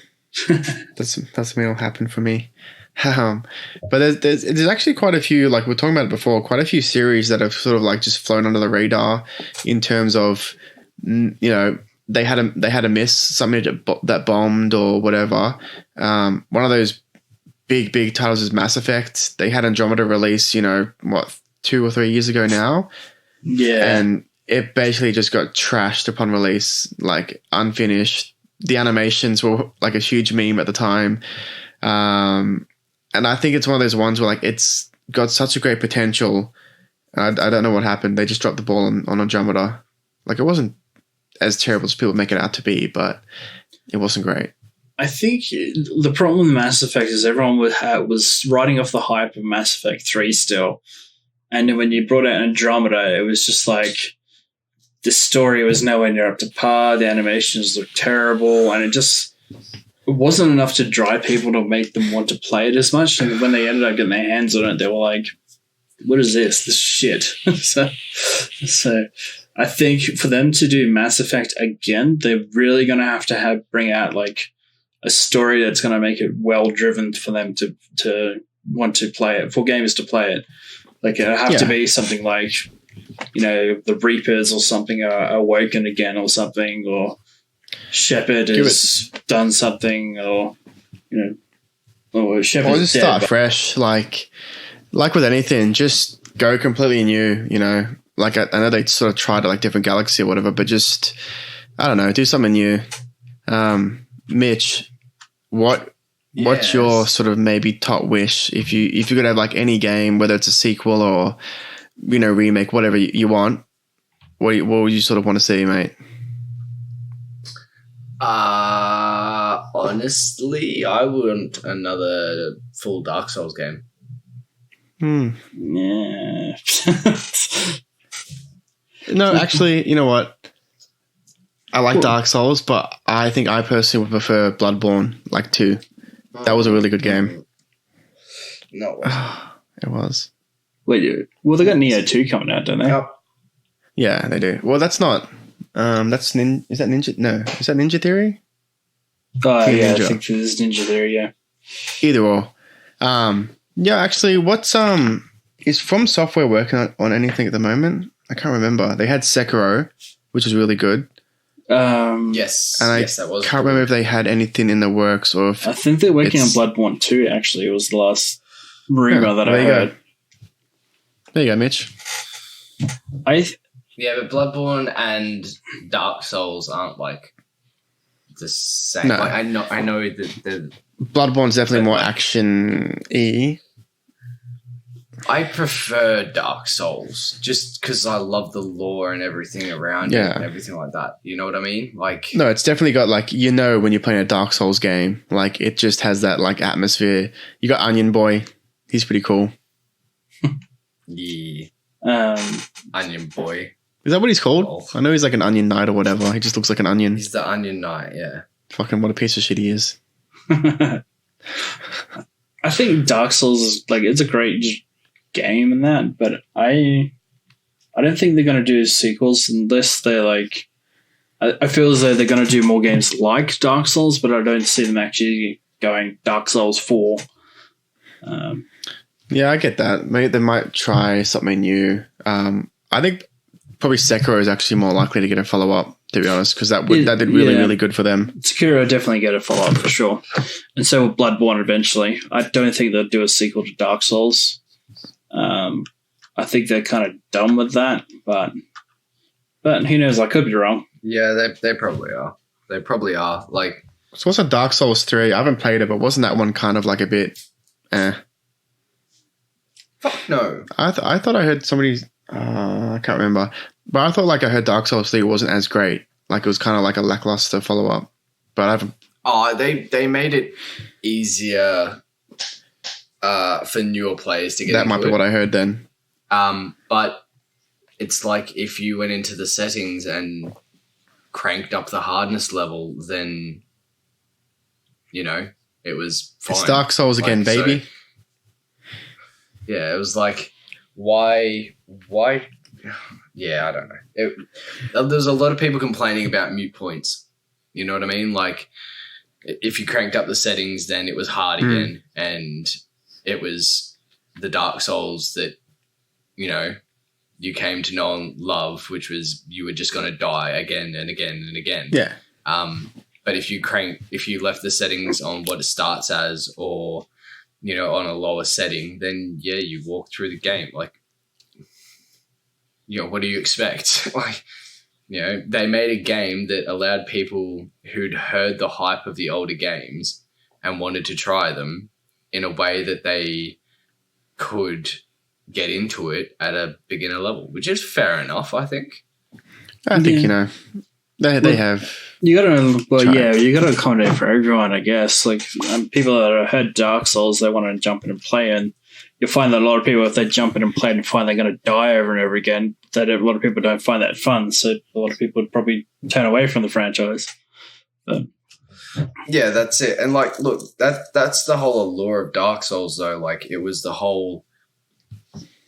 That's something that'll happen for me. But there's actually quite a few, like we were talking about it before, quite a few series that have sort of like just flown under the radar in terms of, they had a miss, something that bombed or whatever. One of those big titles is Mass Effect. They had Andromeda release, 2 or 3 years ago now. Yeah. And it basically just got trashed upon release, like unfinished. The animations were like a huge meme at the time. And I think it's one of those ones where like it's got such a great potential. I don't know what happened. They just dropped the ball on Andromeda. Like it wasn't as terrible as people make it out to be, but it wasn't great. I think the problem with Mass Effect is everyone was riding off the hype of Mass Effect 3 still. And then when you brought out Andromeda, it was just like the story was nowhere near up to par. The animations looked terrible. And it wasn't enough to drive people to make them want to play it as much. And when they ended up getting their hands on it, they were like, what is this? This shit. So I think for them to do Mass Effect again, they're really going to bring out like a story that's going to make it well driven for them to want to play it, for gamers to play it. Like it'll have to be something like, the Reapers or something are awoken again or something, or Shepard has done something, or Shepard's just dead, start fresh, like with anything, just go completely new. Like I know they sort of tried like different Galaxy or whatever, but just I don't know, do something new. Mitch, what's your sort of maybe top wish if you could have like any game, whether it's a sequel or remake, whatever you want? What would you sort of want to see, mate? Honestly, I want another full Dark Souls game. Yeah. No, actually, you know what? I like Dark Souls, but I think I personally would prefer Bloodborne, like 2. That was a really good game. No, it was. Wait, well, they got Neo 2 coming out, don't they? Yep. Yeah, they do. Well, that's not. Is that Ninja? No, is that Ninja Theory? Oh, yeah, Ninja. I think it is Ninja Theory, yeah. Either or. Yeah, actually, what's is From Software working on anything at the moment? I can't remember. They had Sekiro, which was really good. Yes, and that was. Can't remember if they had anything in the works or if I think they're working on Bloodborne 2. Actually, it was the last rumor that I there you go. heard. There you go, Mitch. Yeah, but Bloodborne and Dark Souls aren't like the same. No. Like, I know that Bloodborne's definitely more action-y. I prefer Dark Souls just because I love the lore and everything around it and everything like that. You know what I mean? Like, no, it's definitely got like, when you're playing a Dark Souls game, like it just has that like atmosphere. You got Onion Boy, he's pretty cool. Yeah, Onion Boy. Is that what he's called? I know he's like an Onion Knight or whatever. He just looks like an onion. He's the Onion Knight. Yeah. Fucking what a piece of shit he is. I think Dark Souls is like, it's a great game and that, but I don't think they're going to do sequels unless they're like, I feel as though they're going to do more games like Dark Souls, but I don't see them actually going Dark Souls 4. Yeah, I get that. Maybe they might try something new. I think probably Sekiro is actually more likely to get a follow-up, to be honest, because that did really good for them. Sekiro definitely get a follow-up for sure. And so will Bloodborne eventually. I don't think they'll do a sequel to Dark Souls. I think they're kind of done with that, but who knows? I could be wrong. Yeah, they probably are. They probably are. Like, so what's a Dark Souls 3? I haven't played it, but wasn't that one kind of like a bit fuck no. I thought I heard somebody, I can't remember, but I thought like I heard Dark Souls 3 wasn't as great. Like it was kind of like a lackluster follow-up, but I haven't. Oh, they made it easier for newer players to get that might be what I heard then. But it's like if you went into the settings and cranked up the hardness level, then, it was fine. It's Dark Souls again, baby. So, yeah, it was like, why? Yeah, I don't know. There's a lot of people complaining about mute points. You know what I mean? Like, if you cranked up the settings, then it was hard again. And it was the Dark Souls that, you came to know and love, which was you were just going to die again and again and again. Yeah. But if you left the settings on what it starts as or, on a lower setting, then yeah, you walk through the game. Like, what do you expect? Like, they made a game that allowed people who'd heard the hype of the older games and wanted to try them in a way that they could get into it at a beginner level, which is fair enough, I think. I think, they have. You gotta accommodate for everyone, I guess. Like, people that have heard Dark Souls, they want to jump in and play, and you'll find that a lot of people, if they jump in and play and find they're going to die over and over again, that a lot of people don't find that fun. So a lot of people would probably turn away from the franchise. But yeah, that's it. And like, look, that's the whole allure of Dark Souls, though. Like, it was the whole,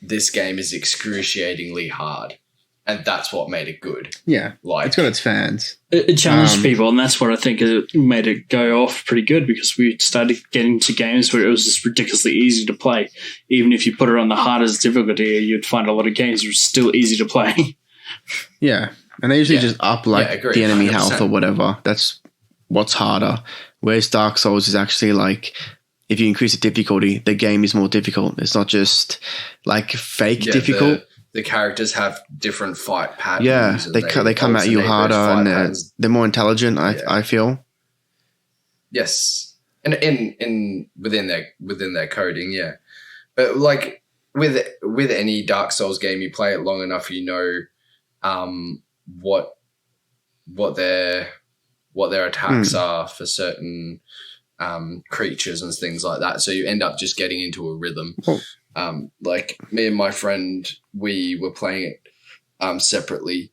this game is excruciatingly hard. And that's what made it good. Yeah, like, it's got its fans. It challenged people, and that's what I think it made it go off pretty good, because we started getting to games where it was just ridiculously easy to play. Even if you put it on the hardest difficulty, you'd find a lot of games that were still easy to play. Yeah, and they usually just up like the enemy 100%. Health or whatever. That's what's harder. Whereas Dark Souls is actually like, if you increase the difficulty, the game is more difficult. It's not just like fake difficult. The characters have different fight patterns. Yeah, they come at you harder, and they're more intelligent. I feel. Yes, and in within their coding, yeah. But like with any Dark Souls game, you play it long enough, what their attacks are for certain creatures and things like that. So you end up just getting into a rhythm. Oh. Like me and my friend, we were playing it separately,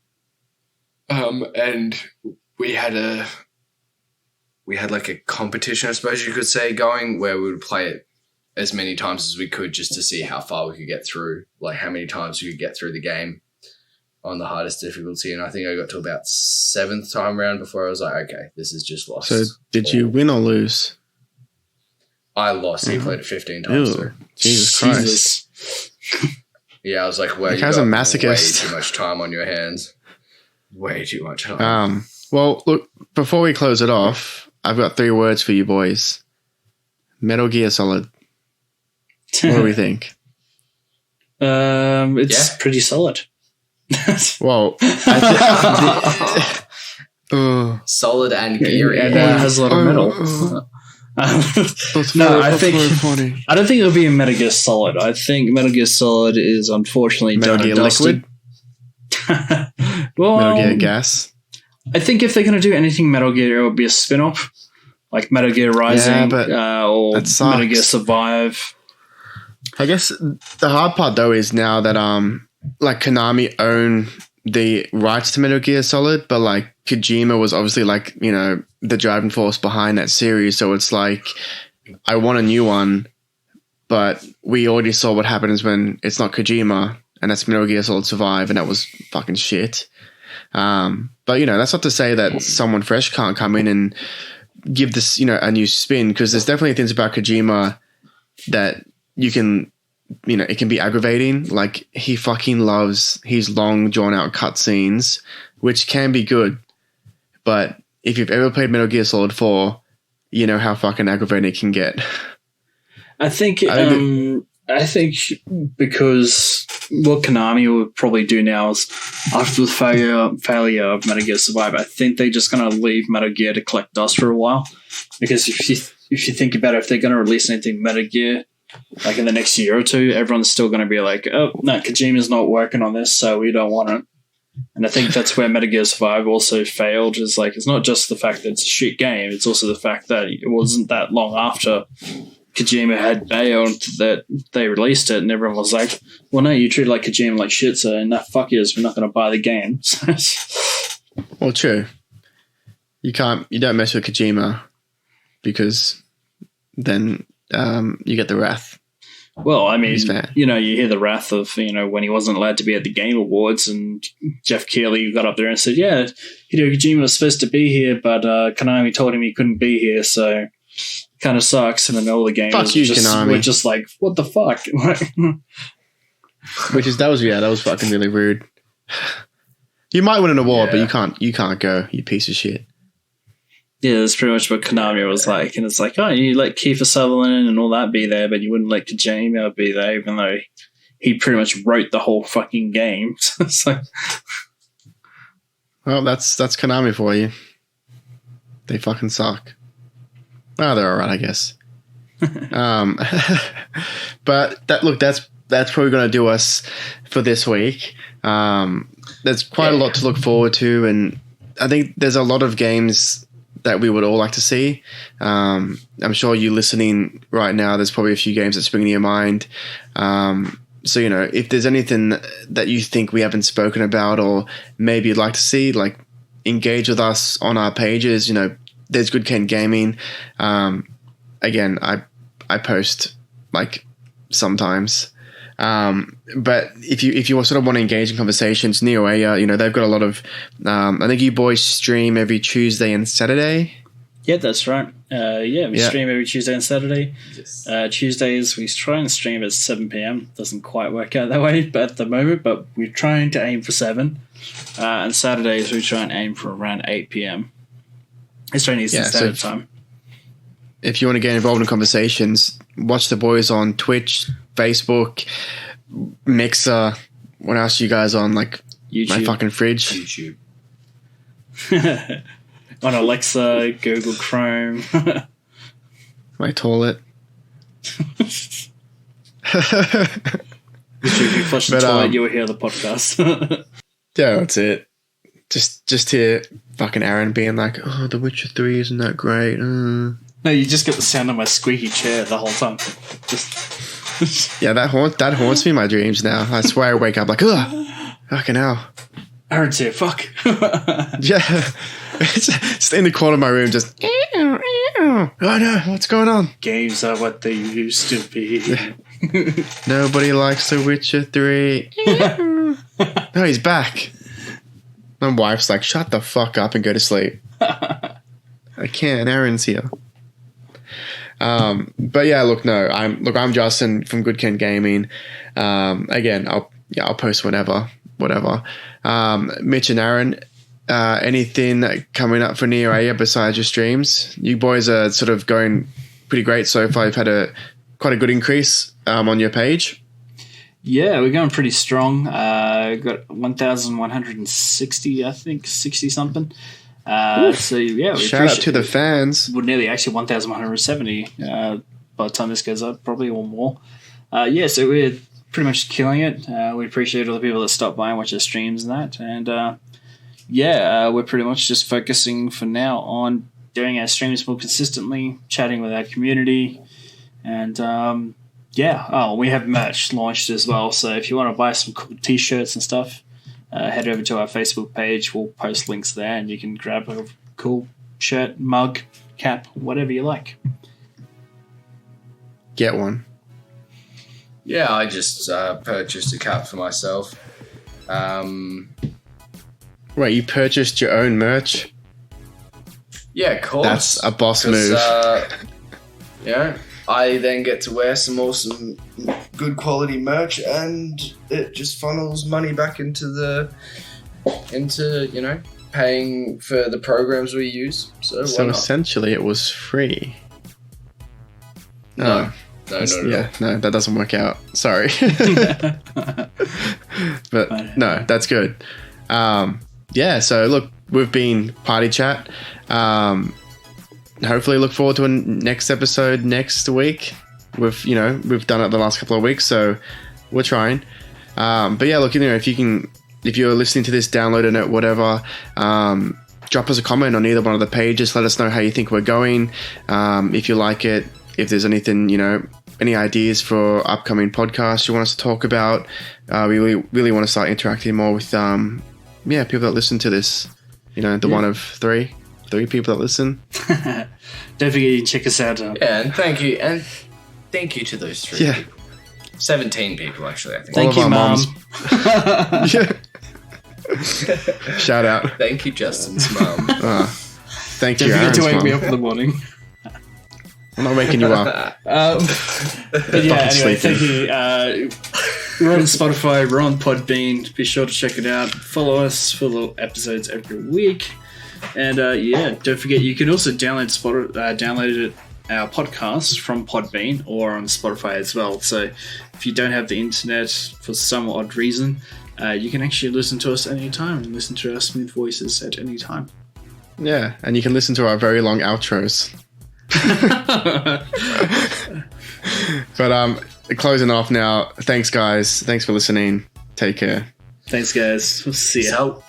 and we had like a competition, I suppose you could say, going where we would play it as many times as we could just to see how far we could get through, like how many times we could get through the game on the hardest difficulty. And I think I got to about 7th time round before I was like, okay, this is just lost. So did you win or lose? I lost. He played it 15 times through. Jesus Christ. Yeah, I was like, well, you got a masochist. Way too much time on your hands. Way too much time. Well, look, before we close it off, I've got 3 words for you boys. Metal Gear Solid. What do we think? It's pretty solid. Well, solid and geary. And it has a lot of metal. I don't think it'll be a Metal Gear Solid. I think Metal Gear Solid is unfortunately Metal done Gear and dusted. Liquid? Well, Metal Gear Gas? I think if they're going to do anything Metal Gear, it will be a spin-off. Like Metal Gear Rising or Metal Gear Survive. I guess the hard part though is now that like Konami own the rights to Metal Gear Solid, but like Kojima was obviously like, you know, the driving force behind that series. So it's like, I want a new one, but we already saw what happens when it's not Kojima, and that's Metal Gear Solid Survive, and that was fucking shit. But you know, that's not to say that someone fresh can't come in and give this, you know, a new spin, because there's definitely things about Kojima that you can, you know, it can be aggravating. Like, he fucking loves his long drawn out cutscenes, which can be good. But if you've ever played Metal Gear Solid 4, you know how fucking aggravating it can get. I think because what Konami will probably do now is, after the failure of Metal Gear Survive, I think they're just going to leave Metal Gear to collect dust for a while. Because if you think about it, if they're going to release anything Metal Gear, like in the next year or two, everyone's still going to be like, oh, no, Kojima's not working on this, so we don't want it. And I think that's where Metal Gear Survive also failed, is like, it's not just the fact that it's a shit game, it's also the fact that it wasn't that long after Kojima had bailed that they released it, and everyone was like, well, no, you treat like Kojima like shit, so no, fuck yous, we're not going to buy the game. Well, true. You don't mess with Kojima, because then you get the wrath. Well, I mean, you know, you hear the wrath of, you know, when he wasn't allowed to be at the Game Awards, and Jeff Keighley got up there and said, yeah, Hideo Kojima was supposed to be here, but Konami told him he couldn't be here, so kind of sucks. And then all the games were just like, what the fuck? That was fucking really rude. You might win an award, but you can't go, you piece of shit. Yeah, that's pretty much what Konami was like. And it's like, oh, you let Kiefer Sutherland and all that be there, but you wouldn't let Kojima be there, even though he pretty much wrote the whole fucking game. So, well, that's Konami for you. They fucking suck. Oh, they're alright, I guess. But that's probably going to do us for this week. There's quite a lot to look forward to, and I think there's a lot of games that we would all like to see. I'm sure you listening right now, there's probably a few games that spring to your mind. So, you know, if there's anything that you think we haven't spoken about, or maybe you'd like to see, like, engage with us on our pages. You know, there's Good Ken Gaming. Again, I post like sometimes. But if you sort of want to engage in conversations, NeoAeia, you know, they've got a lot of, I think you boys stream every Tuesday and Saturday. Yeah, that's right. We stream every Tuesday and Saturday. Yes. Tuesdays we try and stream at 7 p.m. Doesn't quite work out that way, but at the moment, but we're trying to aim for 7. And Saturdays we try and aim for around 8 p.m. Australian Eastern Standard Time. If you want to get involved in conversations, watch the boys on Twitch, Facebook, Mixer. What else are you guys on? Like YouTube. My fucking fridge. YouTube. On Alexa, Google Chrome. My toilet. If you flush the toilet, you'll hear the podcast. Yeah, that's it. Just hear fucking Aaron being like, "Oh, The Witcher 3 isn't that great." No, you just get the sound of my squeaky chair the whole time. Yeah, that haunts me in my dreams now. I swear I wake up like, ugh, fucking hell. Aaron's here, fuck. Yeah. It's just in the corner of my room, just, oh no, what's going on? Games are what they used to be. Nobody likes The Witcher 3. No, he's back. My wife's like, shut the fuck up and go to sleep. I can't, Aaron's here. But yeah, look, I'm Justin from Good Ken Gaming. Again, I'll post whatever. Mitch and Aaron, anything coming up for NeoAeia besides your streams? You boys are sort of going pretty great so far. You've had a quite a good increase on your page. Yeah, we're going pretty strong. Got 1,160, I think, 60 something. So yeah, shout out to the fans. Well, nearly actually 1,170 by the time this goes up, probably or more. Yeah, so we're pretty much killing it. We appreciate all the people that stop by and watch our streams and that. And we're pretty much just focusing for now on doing our streams more consistently, chatting with our community, and we have merch launched as well. So if you want to buy some cool t-shirts and stuff, head over to our Facebook page. We'll post links there, and you can grab a cool shirt, mug, cap, whatever you like. Get one. Yeah, I just purchased a cap for myself. Wait, you purchased your own merch? Yeah, of course. That's a boss move. I then get to wear some awesome, good quality merch, and it just funnels money back into paying for the programs we use. So essentially, it was free. No, that doesn't work out. Sorry, but no, that's good. So look, we've been Party Chat. Hopefully look forward to a next episode next week. We've done it the last couple of weeks, so we're trying. But yeah, look, if you're listening to this, downloading it, whatever, drop us a comment on either one of the pages. Let us know how you think we're going. If you like it, if there's anything, any ideas for upcoming podcasts you want us to talk about. We really want to start interacting more with people that listen to this. One of three people that listen. Don't forget you can check us out. And thank you to those 3 people. 17 people, actually, I think. Thank you, Mom. Shout out. Thank you, Justin's mom. Thank you, Don't forget Aaron's to wake mom. me up in the morning. I'm not waking you up. But yeah, anyway, thank you. We're on Spotify, we're on Podbean. Be sure to check it out. Follow us for little episodes every week. And don't forget, you can also download our podcast from Podbean or on Spotify as well. So if you don't have the internet for some odd reason, you can actually listen to us at any time and listen to our smooth voices at any time. Yeah, and you can listen to our very long outros. But closing off now. Thanks, guys. Thanks for listening. Take care. Thanks, guys. We'll see you.